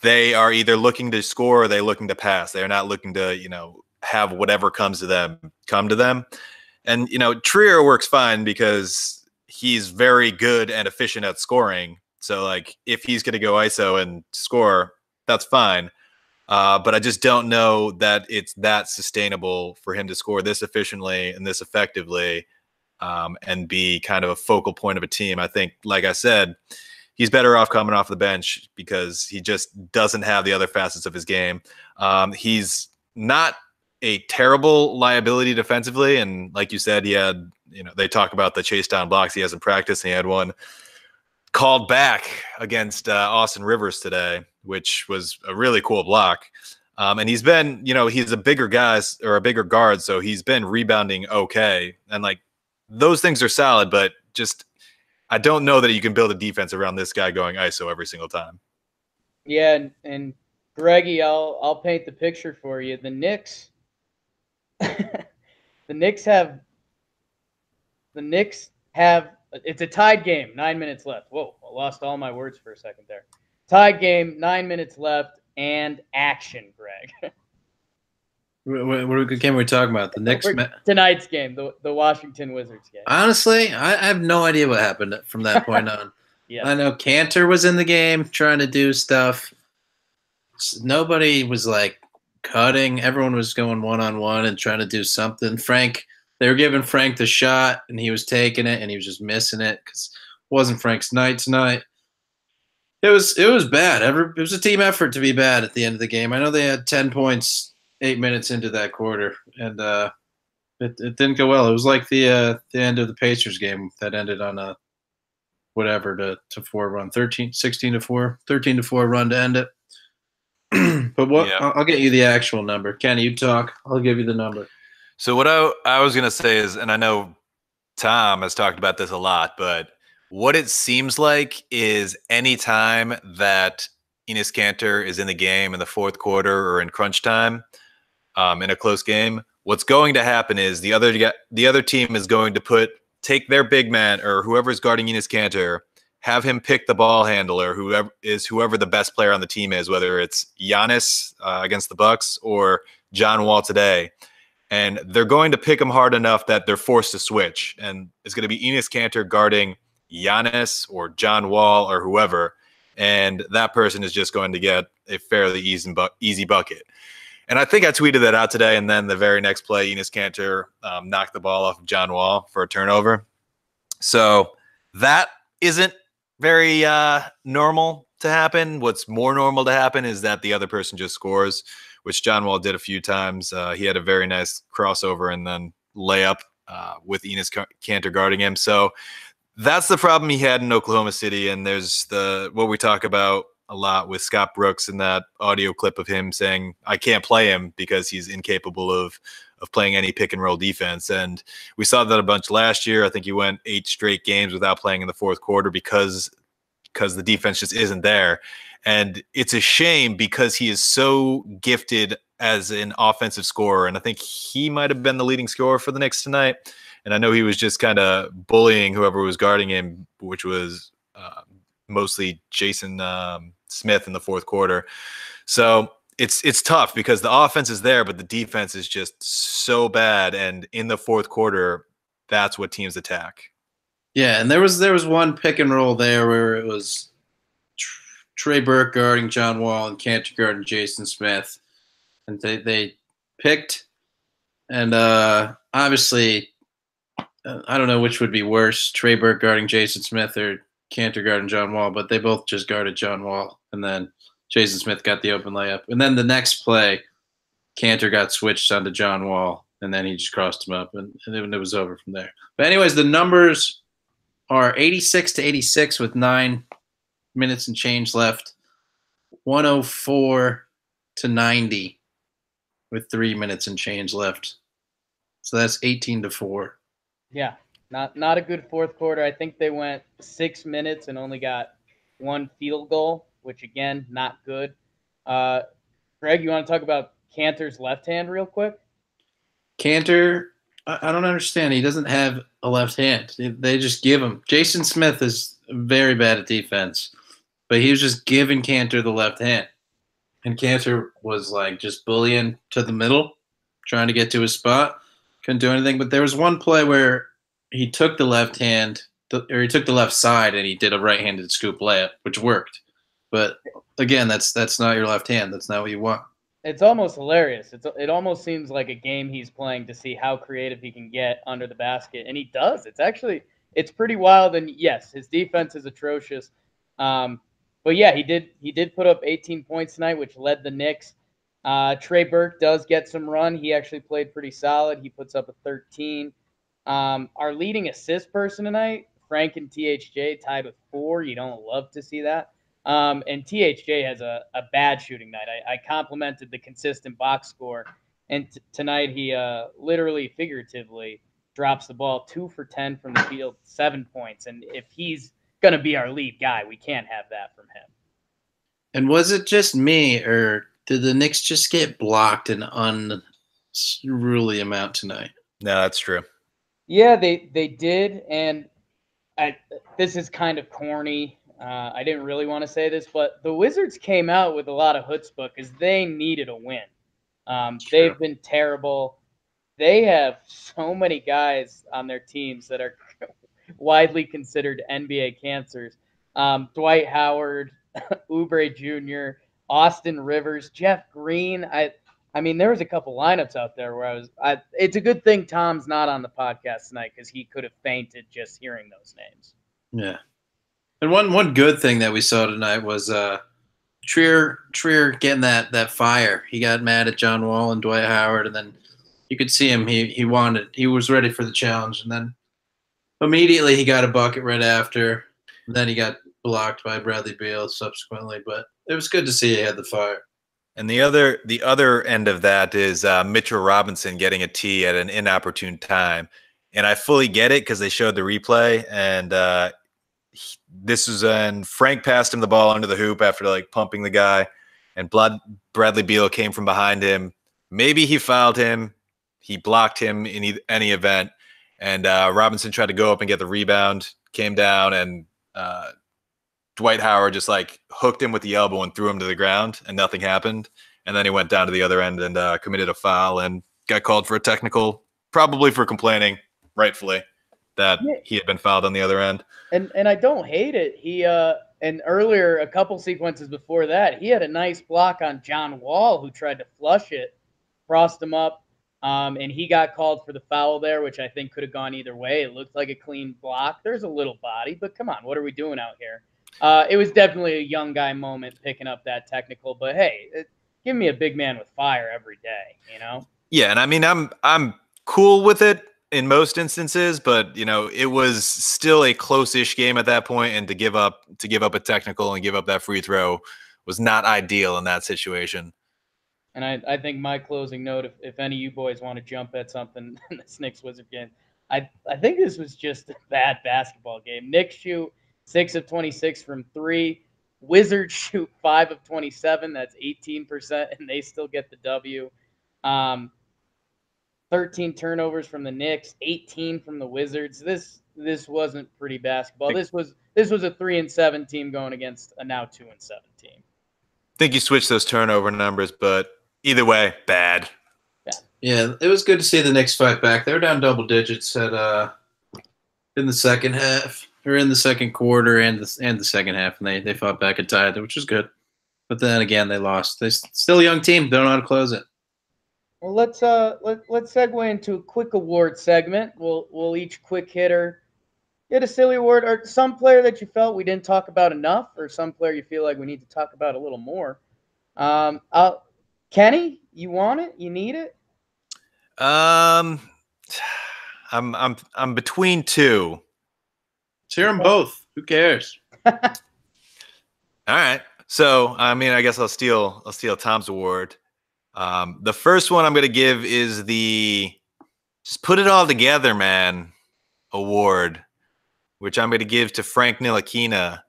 they are either looking to score or they're looking to pass. They are not looking to, have whatever comes to them come to them. And, Trier works fine because he's very good and efficient at scoring. So like if he's going to go ISO and score, that's fine. But I just don't know that it's that sustainable for him to score this efficiently and this effectively. And be kind of a focal point of a team. I think, like I said, he's better off coming off the bench because he just doesn't have the other facets of his game. He's not a terrible liability defensively, and like you said, he had, they talk about the chase down blocks he has in practice, and he had one called back against Austin Rivers today, which was a really cool block. And he's been, he's a bigger guy or a bigger guard, so he's been rebounding okay. And like those things are solid, but just I don't know that you can build a defense around this guy going ISO every single time. Yeah, and Greggy, I'll paint the picture for you. The Knicks, the Knicks have it's a tied game, 9 minutes left. Whoa, I lost all my words for a second there. Tied game, 9 minutes left, and action, Greg. What game are we talking about? The Knicks? Tonight's game, the Washington Wizards game. Honestly, I have no idea what happened from that point on. Yeah. I know Cantor was in the game trying to do stuff. Nobody was like cutting. Everyone was going one-on-one and trying to do something. They were giving Frank the shot, and he was taking it, and he was just missing it because it wasn't Frank's night tonight. It was bad. It was a team effort to be bad at the end of the game. I know they had 10 points 8 minutes into that quarter, and it didn't go well. It was like the end of the Pacers game that ended on a to 4 run, 16-4, 13-4 run to end it. But I'll get you the actual number. Kenny, you talk. I'll give you the number. So what I was going to say is, and I know Tom has talked about this a lot, but what it seems like is any time that Enes Kanter is in the game in the fourth quarter or in crunch time, in a close game, what's going to happen is the other team is going to take their big man or whoever's guarding Enes Kanter, have him pick the ball handler, whoever the best player on the team is, whether it's Giannis against the Bucks or John Wall today. And they're going to pick him hard enough that they're forced to switch. And it's going to be Enes Kanter guarding Giannis or John Wall or whoever. And that person is just going to get a fairly easy bucket. And I think I tweeted that out today. And then the very next play, Enes Kanter knocked the ball off of John Wall for a turnover. So that isn't very normal to happen. What's more normal to happen is that the other person just scores, which John Wall did a few times. He had a very nice crossover and then layup with Enes Kanter guarding him. So that's the problem he had in Oklahoma City. And there's what we talk about a lot with Scott Brooks in that audio clip of him saying, I can't play him because he's incapable of playing any pick and roll defense. And we saw that a bunch last year. I think he went 8 straight games without playing in the fourth quarter because the defense just isn't there. And it's a shame because he is so gifted as an offensive scorer. And I think he might have been the leading scorer for the Knicks tonight. And I know he was just kind of bullying whoever was guarding him, which was mostly Jason Smith in the fourth quarter. So it's tough because the offense is there, but the defense is just so bad. And in the fourth quarter, that's what teams attack. Yeah, and there was one pick and roll there where it was Trey Burke guarding John Wall and Kanter guarding Jason Smith. And they picked, and obviously, I don't know which would be worse, Trey Burke guarding Jason Smith or Kanter guarding John Wall, but they both just guarded John Wall, and then Jason Smith got the open layup. And then the next play, Kanter got switched onto John Wall, and then he just crossed him up, and it was over from there. But anyways, the numbers are 86-86 with 9 minutes and change left, 104-90 with 3 minutes and change left. So that's 18-4. Yeah, not a good fourth quarter. I think they went 6 minutes and only got 1 field goal, which again, not good. Greg, you want to talk about Kanter's left hand real quick? Kanter, I don't understand. He doesn't have a left hand. They just give him. Jason Smith is very bad at defense, but he was just giving Kanter the left hand. And Kanter was like just bullying to the middle, trying to get to his spot. Couldn't do anything. But there was one play where he took the left hand, or he took the left side, and he did a right-handed scoop layup, which worked. But again, that's not your left hand. That's not what you want. It's almost hilarious. It almost seems like a game he's playing to see how creative he can get under the basket, and he does. It's pretty wild. And yes, his defense is atrocious. But yeah, he did put up 18 points tonight, which led the Knicks. Trey Burke does get some run. He actually played pretty solid. He puts up a 13. Our leading assist person tonight, Frank and THJ, tied with 4. You don't love to see that. And THJ has a bad shooting night. I complimented the consistent box score, and tonight he literally, figuratively, drops the ball 2 for 10 from the field, 7 points. And if he's going to be our lead guy, we can't have that from him. And was it just me, or did the Knicks just get blocked an unruly amount tonight? No, that's true. Yeah, they did, and this is kind of corny. I didn't really want to say this, but the Wizards came out with a lot of chutzpah because they needed a win. They've been terrible. They have so many guys on their teams that are widely considered NBA cancers. Dwight Howard, Oubre Jr., Austin Rivers, Jeff Green. I mean, there was a couple lineups out there where it's a good thing Tom's not on the podcast tonight because he could have fainted just hearing those names. Yeah. And one good thing that we saw tonight was Trier getting that fire. He got mad at John Wall and Dwight Howard, and then you could see him. He was ready for the challenge, and then immediately he got a bucket right after. And then he got blocked by Bradley Beal subsequently, but it was good to see he had the fire. And the other end of that is Mitchell Robinson getting a tee at an inopportune time. And I fully get it because they showed the replay, and this was when Frank passed him the ball under the hoop after like pumping the guy, and Bradley Beal came from behind him. Maybe he fouled him. He blocked him in any event, and Robinson tried to go up and get the rebound, came down, and Dwight Howard just like hooked him with the elbow and threw him to the ground, and nothing happened. And then he went down to the other end and committed a foul and got called for a technical, probably for complaining, rightfully, that he had been fouled on the other end. And I don't hate it. He and earlier, a couple sequences before that, he had a nice block on John Wall, who tried to flush it, crossed him up, and he got called for the foul there, which I think could have gone either way. It looked like a clean block. There's a little body, but come on, what are we doing out here? It was definitely a young guy moment picking up that technical, but hey, give me a big man with fire every day, you know? Yeah, and I mean, I'm cool with it in most instances, but you know, it was still a close-ish game at that point, and to give up a technical and give up that free throw was not ideal in that situation. And I think my closing note, if any of you boys want to jump at something in the Knicks Wizard game, I think this was just a bad basketball game. Knicks shoot 6 of 26 from 3. Wizards shoot 5 of 27. That's 18%, and they still get the W. 13 turnovers from the Knicks, 18 from the Wizards. This wasn't pretty basketball. This was a 3-7 team going against a now 2-7 team. I think you switched those turnover numbers, but either way, bad. Yeah, it was good to see the Knicks fight back. They were down double digits in the second half, or in the second quarter, and the second half, and they fought back and tied, which was good. But then again, they lost. They're still a young team. They don't know how to close it. Well, let's segue into a quick award segment. We'll each quick hitter get a silly award, or some player that you felt we didn't talk about enough, or some player you feel like we need to talk about a little more. Kenny, you want it? You need it? I'm between two. Let's hear them both. Who cares? All right. So, I mean, I guess I'll steal Tom's award. The first one I'm going to give is the Just Put It All Together, Man award, which I'm going to give to Frank Ntilikina.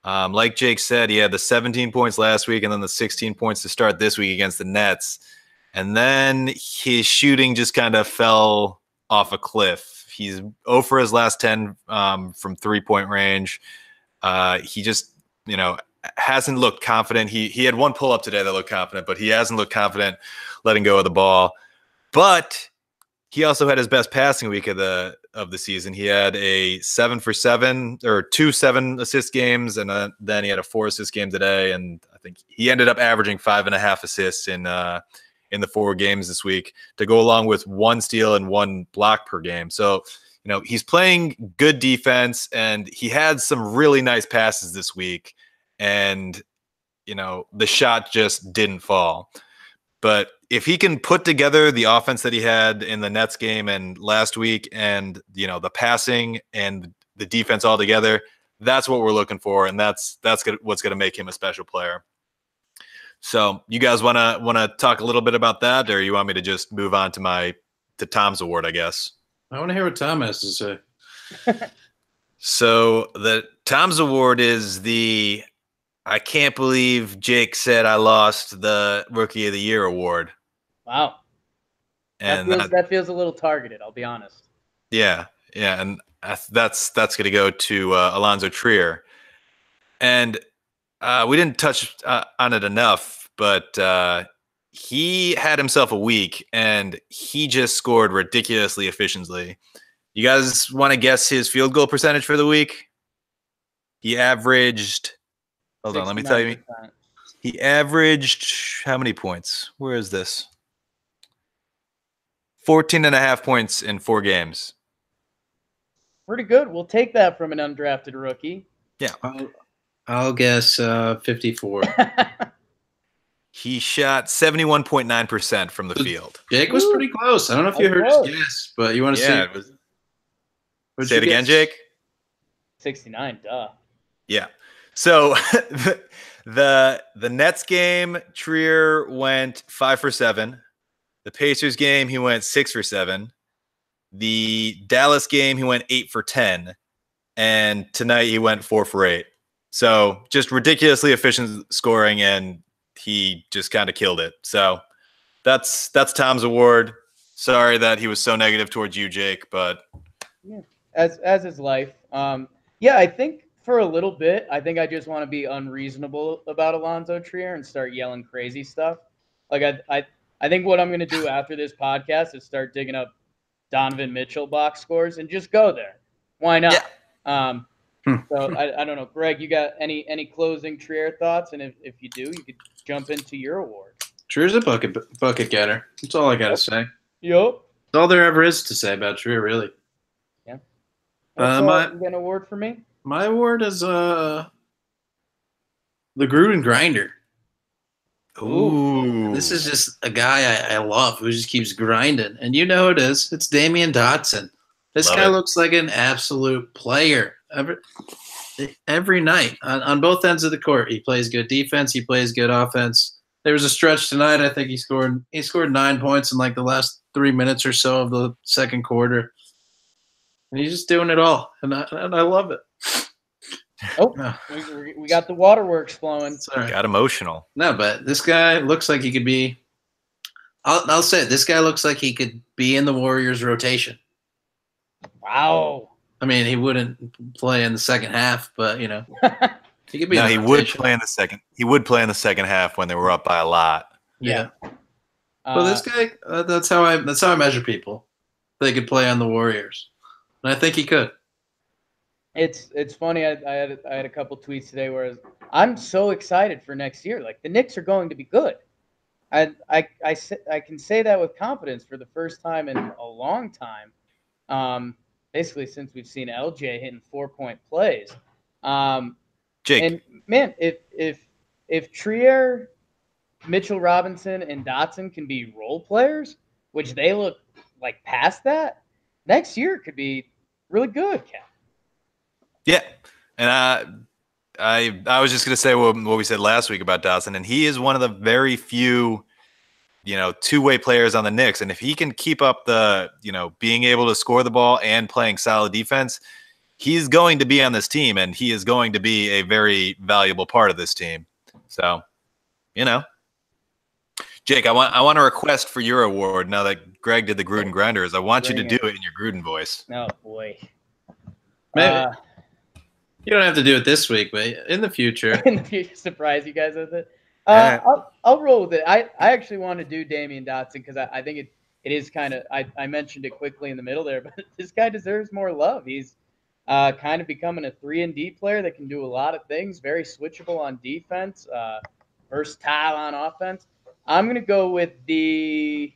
Like Jake said, he had the 17 points last week and then the 16 points to start this week against the Nets. And then his shooting just kind of fell off a cliff. He's 0 for his last 10 from three-point range. He just, hasn't looked confident. He had one pull-up today that looked confident, but he hasn't looked confident letting go of the ball. But he also had his best passing week of the season. He had a 7 for 7 or 2 7-assist games, and then he had a 4-assist game today. And I think he ended up averaging 5.5 assists in the 4 games this week to go along with 1 steal and 1 block per game. So, he's playing good defense, and he had some really nice passes this week, and the shot just didn't fall. But if he can put together the offense that he had in the Nets game and last week, and the passing and the defense all together, that's what we're looking for, and that's what's going to make him a special player. So, you guys want to talk a little bit about that, or you want me to just move on to Tom's award, I guess? I want to hear what Tom has to say. So, the Tom's award is the I can't believe Jake said I lost the Rookie of the Year award. Wow. And that feels a little targeted, I'll be honest. Yeah, and that's going to go to Alonzo Trier. And we didn't touch on it enough, but he had himself a week, and he just scored ridiculously efficiently. You guys want to guess his field goal percentage for the week? He averaged – hold on, let me tell you. He averaged how many points? Where is this? 14.5 points in 4 games. Pretty good. We'll take that from an undrafted rookie. Yeah. I'll guess 54. He shot 71.9% from the field. Jake was pretty close. I don't know if you heard his guess, but you want to see? Say it again, Jake? 69, duh. Yeah. So the Nets game, Trier went 5 for 7. The Pacers game, he went 6 for 7. The Dallas game, he went 8 for 10. And tonight he went 4 for 8. So just ridiculously efficient scoring, and he just kind of killed it. So that's Tom's award. Sorry that he was so negative towards you, Jake, but yeah, as is life. Yeah, I think for a little bit, I think I just want to be unreasonable about Alonzo Trier and start yelling crazy stuff. Like I think what I'm going to do after this podcast is start digging up Donovan Mitchell box scores and just go there. Why not? Yeah. So I don't know, Greg, you got any closing Trier thoughts? And if you do, you could jump into your award. Trier's a bucket getter. That's all I got to say. Yep. That's all there ever is to say about Trier, really. Yeah. You got an award for me? My award is the Gruden Grinder. Ooh. This is just a guy I love who just keeps grinding. And you know who it is. It's Damian Dotson. This guy looks like an absolute player. Every night on both ends of the court. He plays good defense. He plays good offense. There was a stretch tonight. I think he scored 9 points in like the last 3 minutes or so of the second quarter. And he's just doing it all. And I love it. Oh, we got the waterworks flowing. Sorry. Got emotional. No, but this guy looks like he could be I'll say it. This guy looks like he could be in the Warriors rotation. Wow. I mean, he wouldn't play in the second half, but he could be. No, he would play in the second. He would play in the second half when they were up by a lot. Yeah. Well, this guy. That's how I measure people. They could play on the Warriors, and I think he could. It's funny. I had a couple tweets today where I'm so excited for next year. Like the Knicks are going to be good. I can say that with confidence for the first time in a long time. Basically, since we've seen LJ hitting 4-point plays. Jake. And man, if Trier, Mitchell Robinson, and Dotson can be role players, which they look like past that, next year could be really good, Ken. Yeah, and I was just gonna say what we said last week about Dotson, and he is one of the very few, two-way players on the Knicks, and if he can keep up the, being able to score the ball and playing solid defense, he's going to be on this team, and he is going to be a very valuable part of this team. So, Jake, I want a request for your award now that Greg did the Gruden Grinders. I want you to do it in your Gruden voice. Oh boy, maybe. You don't have to do it this week, but in the future. Surprise you guys with it. I'll roll with it. I actually want to do Damian Dotson because I think it is kind of – I mentioned it quickly in the middle there, but this guy deserves more love. He's kind of becoming a 3-and-D player that can do a lot of things, very switchable on defense, versatile on offense. I'm going to go with who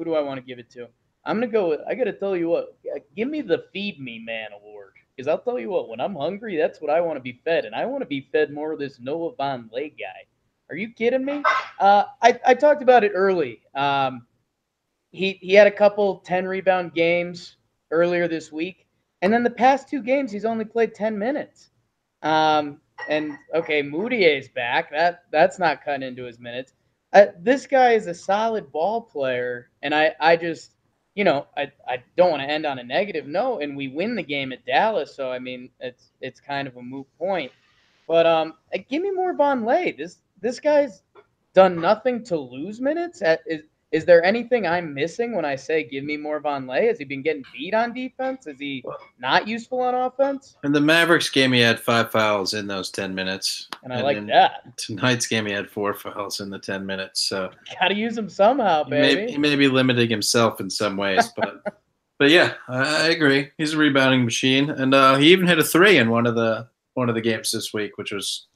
do I want to give it to? I'm gonna go with. I gotta tell you what. Give me the Feed Me Man award, because I'll tell you what. When I'm hungry, that's what I want to be fed, and I want to be fed more of this Noah Vonleh guy. Are you kidding me? I talked about it early. He had a couple 10 rebound games earlier this week, and then the past 2 games he's only played 10 minutes. And okay, Moutier's back. That's not cutting into his minutes. This guy is a solid ball player, and I just I don't want to end on a negative note, and we win the game at Dallas, so I mean it's kind of a moot point. But give me more Vonleh. This guy's done nothing to lose minutes. Is there anything I'm missing when I say give me more Vonleh? Has he been getting beat on defense? Is he not useful on offense? In the Mavericks game, he had 5 fouls in those 10 minutes. And I like that. Tonight's game, he had 4 fouls in the 10 minutes. So got to use him somehow, baby. He may be limiting himself in some ways, but yeah, I agree. He's a rebounding machine, and he even hit a 3 in one of the games this week, which was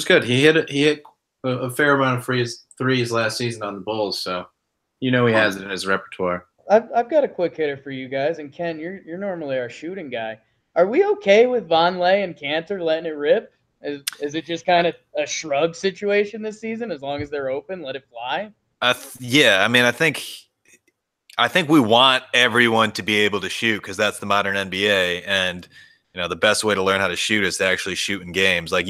good. He hit a fair amount of threes last season on the Bulls, so he has it in his repertoire. I've got a quick hitter for you guys, and Ken, you're normally our shooting guy. Are we okay with Vonleh and Cantor letting it rip? Is it just kind of a shrug situation this season? As long as they're open, let it fly. Yeah, I mean, I think we want everyone to be able to shoot because that's the modern NBA, and the best way to learn how to shoot is to actually shoot in games. Like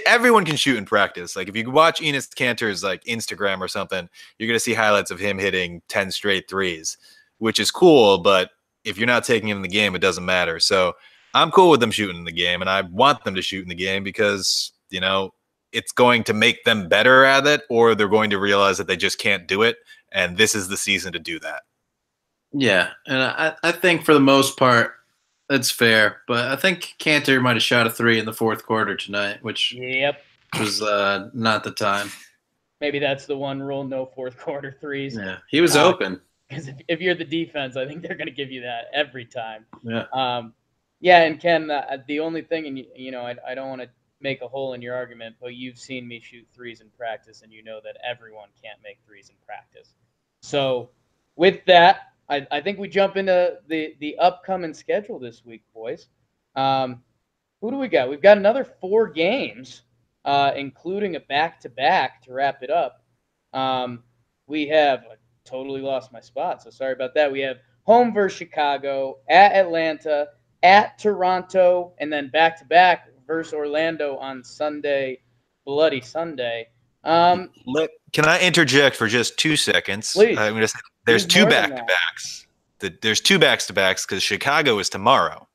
everyone can shoot in practice. Like if you watch Enes Kanter's like Instagram or something, you're gonna see highlights of him hitting 10 straight threes, which is cool. But if you're not taking him in the game, it doesn't matter. So I'm cool with them shooting in the game, and I want them to shoot in the game because it's going to make them better at it, or they're going to realize that they just can't do it, and this is the season to do that. Yeah, and I think for the most part, that's fair, but I think Cantor might have shot a 3 in the fourth quarter tonight, which was not the time. Maybe that's the one rule: no fourth quarter threes. Yeah, he was open. Because if you're the defense, I think they're going to give you that every time. Yeah. Yeah, and Ken, the only thing, and I don't want to make a hole in your argument, but you've seen me shoot threes in practice, and you know that everyone can't make threes in practice. So with that, I think we jump into the upcoming schedule this week, boys. Who do we got? We've got another 4 games, including a back-to-back to wrap it up. We have – I totally lost my spot, so sorry about that. We have home versus Chicago, at Atlanta, at Toronto, and then back-to-back versus Orlando on Sunday, Bloody Sunday. Can I interject for just 2 seconds? Please. I'm going to say there's 2 back-to-backs. There's 2 back-to-backs because Chicago is tomorrow.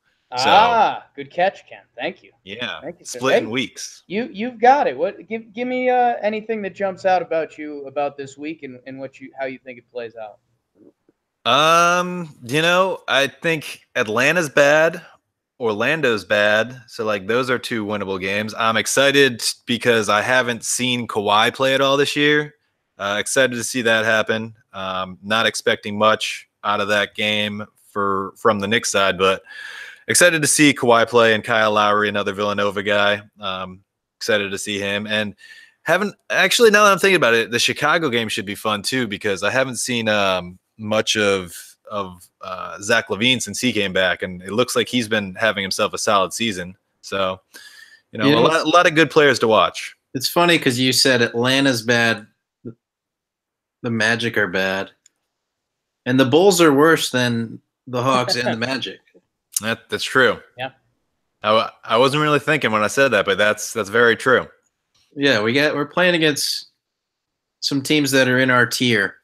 Good catch, Ken. Thank you. Yeah, thank you, split in weeks. You've got it. What? Give me anything that jumps out about you about this week and how you think it plays out. I think Atlanta's bad, Orlando's bad. So like those are 2 winnable games. I'm excited because I haven't seen Kawhi play at all this year. Excited to see that happen. Not expecting much out of that game from the Knicks side, but excited to see Kawhi play and Kyle Lowry, another Villanova guy. Excited to see him. And now that I'm thinking about it, the Chicago game should be fun too because I haven't seen much of Zach LaVine since he came back, and it looks like he's been having himself a solid season. So, a lot of good players to watch. It's funny because you said Atlanta's bad, the Magic are bad, and the Bulls are worse than the Hawks and the Magic. That's true. Yeah. I wasn't really thinking when I said that, but that's very true. Yeah, we're playing against some teams that are in our tier,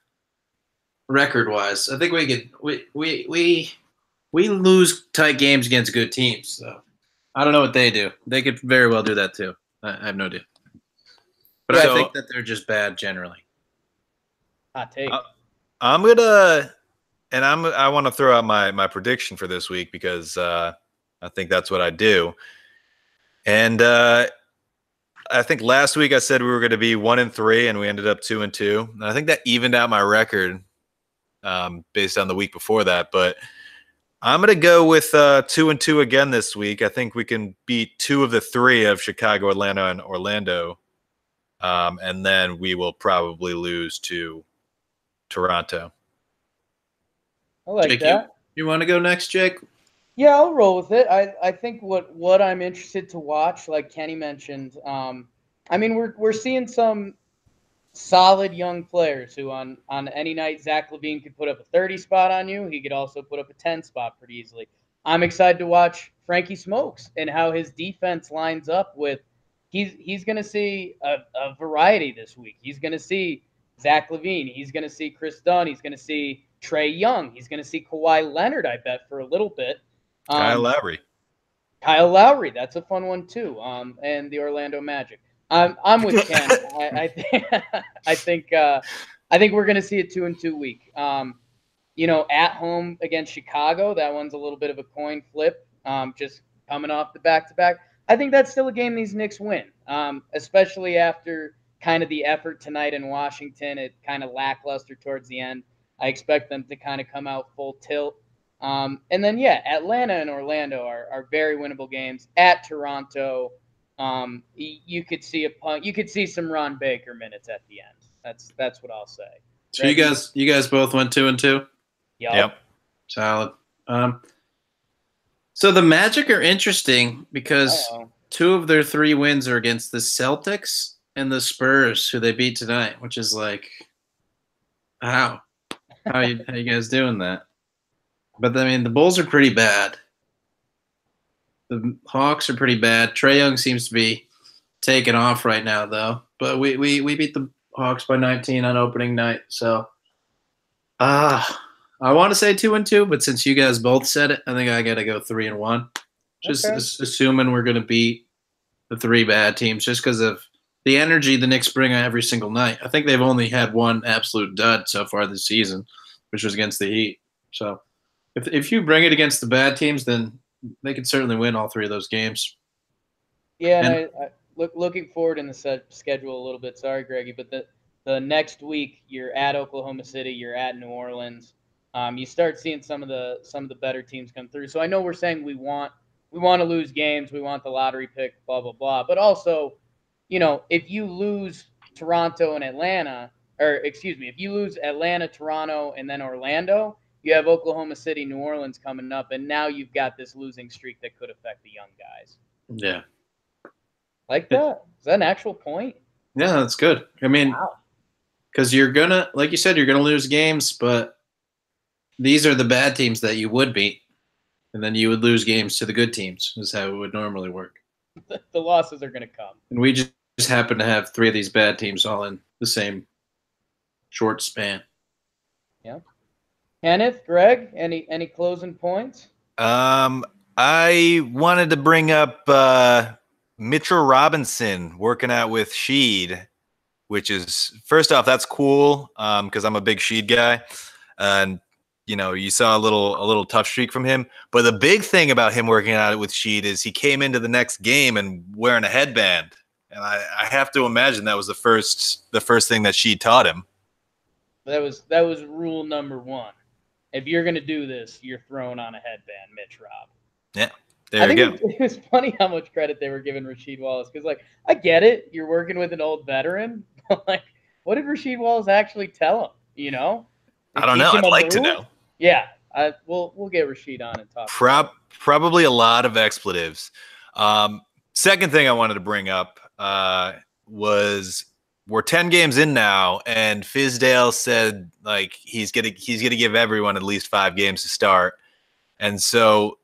record-wise. I think we lose tight games against good teams. So I don't know what they do. They could very well do that too. I have no idea. But I think that they're just bad generally. Hot take. I'm gonna. And I want to throw out my prediction for this week because I think that's what I do. And I think last week I said we were going to be 1-3, and we ended up 2-2. And I think that evened out my record based on the week before that. But I'm going to go with 2-2 again this week. I think we can beat 2 of the 3 of Chicago, Atlanta, and Orlando. And then we will probably lose to Toronto. I like Jake, that. you want to go next, Jake? Yeah, I'll roll with it. I think what I'm interested to watch, like Kenny mentioned, I mean we're seeing some solid young players who on any night Zach LaVine could put up a 30 spot on you. He could also put up a 10 spot pretty easily. I'm excited to watch Frankie Smokes and how his defense lines up with he's going to see a variety this week. He's going to see Zach LaVine. He's going to see Chris Dunn. He's going to see Trey Young. He's going to see Kawhi Leonard, I bet, for a little bit. Kyle Lowry. Kyle Lowry, that's a fun one too. And the Orlando Magic. I'm with Ken. I think I think we're gonna see a 2-2 week. At home against Chicago, that one's a little bit of a coin flip. Just coming off the back-to-back, I think that's still a game these Knicks win. Especially after kind of the effort tonight in Washington, it kind of lackluster towards the end. I expect them to kind of come out full tilt. And then Atlanta and Orlando are very winnable games. At Toronto, you could see you could see some Ron Baker minutes at the end. That's what I'll say. So you guys both went 2-2. Yep. Solid. So the Magic are interesting because 2 of their 3 wins are against the Celtics and the Spurs, who they beat tonight, which is like, how you guys doing that? But I mean, the Bulls are pretty bad. The Hawks are pretty bad. Trae Young seems to be taking off right now, though. But we beat the Hawks by 19 on opening night. So, I want to say 2-2, but since you guys both said it, I think I got to go 3-1. Just assuming we're going to beat the 3 bad teams, just because of the energy the Knicks bring every single night. I think they've only had one absolute dud so far this season, which was against the Heat. So, if you bring it against the bad teams, then they can certainly win all 3 of those games. Yeah, and I looking forward in the schedule a little bit. Sorry, Greggy, but the next week you're at Oklahoma City, you're at New Orleans. You start seeing some of the better teams come through. So I know we're saying we want to lose games, we want the lottery pick, blah blah blah. But also, if you lose Toronto and Atlanta, if you lose Atlanta, Toronto, and then Orlando, you have Oklahoma City, New Orleans coming up, and now you've got this losing streak that could affect the young guys. Yeah. Like that? Is that an actual point? Yeah, that's good. I mean, because you're going to, like you said, you're going to lose games, but these are the bad teams that you would beat, and then you would lose games to the good teams is how it would normally work. The losses are going to come. And we just happen to have 3 of these bad teams all in the same short span. Yeah. Kenneth, Greg, any closing points? I wanted to bring up Mitchell Robinson working out with Sheed, which is, first off, that's cool because I'm a big Sheed guy, and you saw a little tough streak from him. But the big thing about him working out with Sheed is he came into the next game and wearing a headband, and I have to imagine that was the first thing that Sheed taught him. That was rule number 1. If you're going to do this, you're throwing on a headband, Mitch Rob. Yeah, there you go. It was funny how much credit they were giving Rasheed Wallace because, I get it. You're working with an old veteran. But, what did Rasheed Wallace actually tell him? I don't know. I'd like to know. Yeah, we'll get Rasheed on and talk. Probably a lot of expletives. Second thing I wanted to bring up was we're 10 games in now, and Fizdale said he's gonna give everyone at least 5 games to start, and so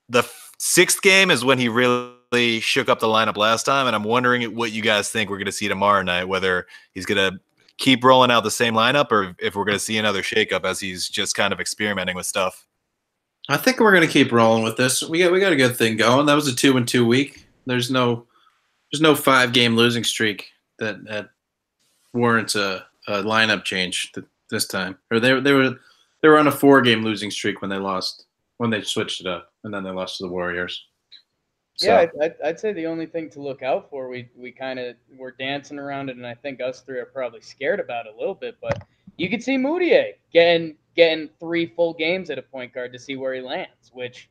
the 6th game is when he really shook up the lineup last time, and I'm wondering what you guys think we're gonna see tomorrow night, whether he's gonna keep rolling out the same lineup or if we're gonna see another shakeup as he's just kind of experimenting with stuff. I think we're gonna keep rolling with this. We got a good thing going. That was a 2-2 week. There's no 5-game losing streak that warrants a lineup change this time. Or they were on a 4-game losing streak when they switched it up, and then they lost to the Warriors. So. Yeah, I'd say the only thing to look out for, we kind of were dancing around it, and I think us 3 are probably scared about it a little bit, but you could see Moutier getting 3 full games at a point guard to see where he lands, which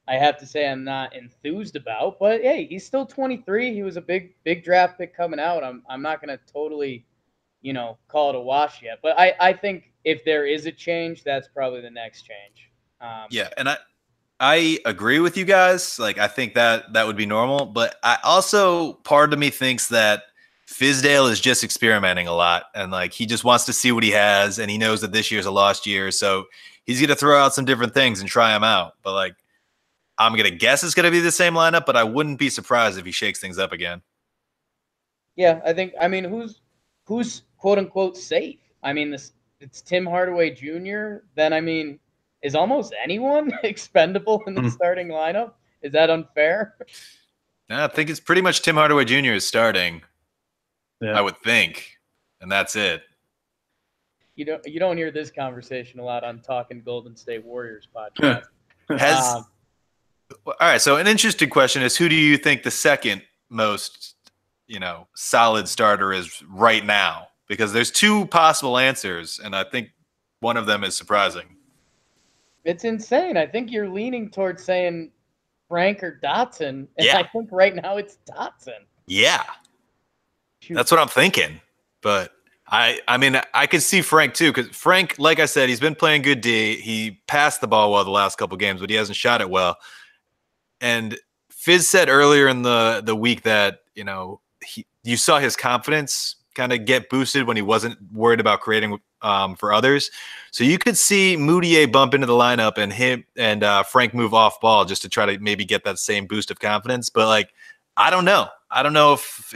I have to say I'm not enthused about. But hey, he's still 23. He was a big draft pick coming out. I'm not going to totally, call it a wash yet. But I think if there is a change, that's probably the next change. Yeah, and I agree with you guys. Like, I think that would be normal, but I also, part of me thinks that Fizdale is just experimenting a lot, and like he just wants to see what he has, and he knows that this year's a lost year, so he's gonna throw out some different things and try them out. But like, I'm gonna guess it's gonna be the same lineup, but I wouldn't be surprised if he shakes things up again. Yeah, I mean, who's quote unquote safe? I mean, it's Tim Hardaway Jr. Then I mean, is almost anyone expendable in the starting lineup? Is that unfair? I think it's pretty much Tim Hardaway Jr. is starting. Yeah. I would think, and that's it. You don't hear this conversation a lot on Talkin Golden State Warriors podcast. All right, so an interesting question is, who do you think the second most, solid starter is right now? Because there's two possible answers, and I think one of them is surprising. It's insane. I think you're leaning towards saying Frank or Dotson, and yeah. I think right now it's Dotson. Yeah. Shoot. That's what I'm thinking. But I mean, I could see Frank too, because Frank, like I said, he's been playing good D. He passed the ball well the last couple games, but he hasn't shot it well. And Fizz said earlier in the week that, you saw his confidence kind of get boosted when he wasn't worried about creating for others. So you could see Moutier bump into the lineup and him and Frank move off ball just to try to maybe get that same boost of confidence. But like, I don't know. I don't know if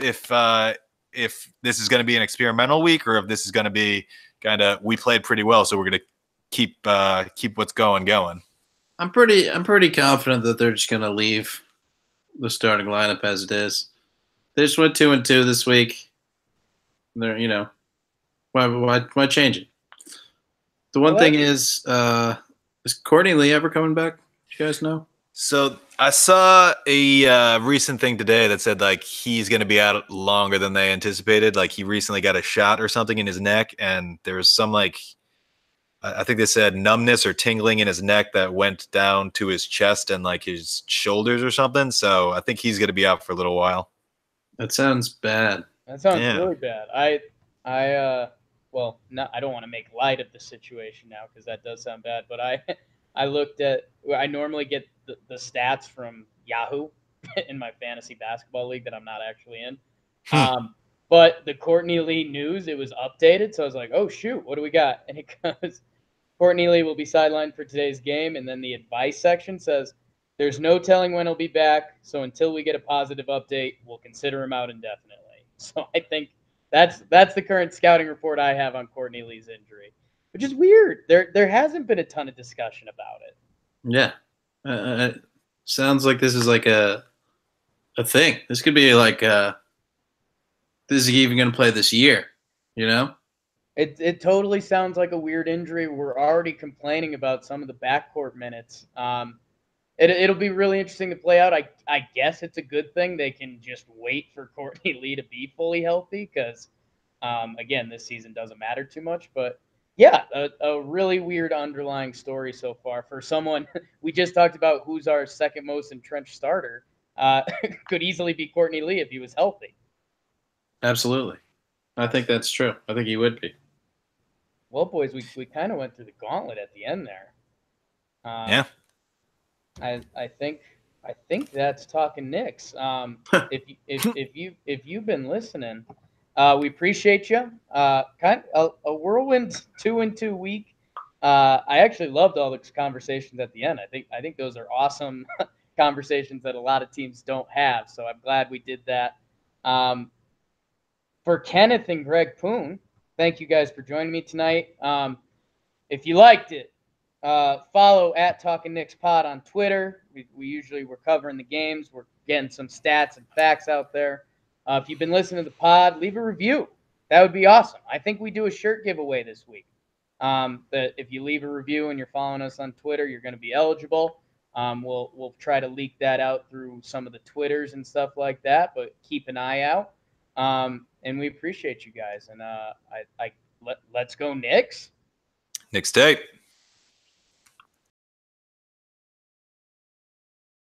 this is going to be an experimental week or if this is going to be kind of, we played pretty well, so we're going to keep what's going. I'm pretty confident that they're just going to leave the starting lineup as it is. They just went 2-2 this week. They're, why change it? The one thing is Courtney Lee ever coming back? Do you guys know? So I saw a recent thing today that said like he's going to be out longer than they anticipated. Like he recently got a shot or something in his neck, and there was some like, I think they said numbness or tingling in his neck that went down to his chest and like his shoulders or something. So I think he's going to be out for a little while. That sounds bad. That sounds really bad. I don't want to make light of the situation now because that does sound bad. But I looked at. I normally get the stats from Yahoo in my fantasy basketball league that I'm not actually in. But the Courtney Lee news, it was updated, so I was like, oh shoot, what do we got? And it goes, Courtney Lee will be sidelined for today's game, and then the advice section says there's no telling when he'll be back, so until we get a positive update, we'll consider him out indefinitely. So I think that's the current scouting report I have on Courtney Lee's injury, which is weird. There hasn't been a ton of discussion about it. Yeah, sounds like this is like a thing. This could be like this is even going to play this year. It totally sounds like a weird injury. We're already complaining about some of the backcourt minutes. It'll be really interesting to play out. I guess it's a good thing they can just wait for Courtney Lee to be fully healthy because, again, this season doesn't matter too much. But, yeah, a really weird underlying story so far for someone. We just talked about who's our second most entrenched starter. Could easily be Courtney Lee if he was healthy. Absolutely. I think that's true. I think he would be. Well, boys, we kind of went through the gauntlet at the end there. Yeah. I think that's talking Knicks. If you've been listening, we appreciate you. Kind of a whirlwind 2-2 week. I actually loved all those conversations at the end. I think those are awesome conversations that a lot of teams don't have. So I'm glad we did that. For Kenneth and Greg Poon, thank you guys for joining me tonight. If you liked it, follow at Talkin' Knicks Pod on Twitter. We're covering the games. We're getting some stats and facts out there. If you've been listening to the pod, leave a review. That would be awesome. I think we do a shirt giveaway this week. That if you leave a review and you're following us on Twitter, you're going to be eligible. We'll try to leak that out through some of the Twitters and stuff like that, but keep an eye out. And we appreciate you guys. And let's go Knicks. Knicks State.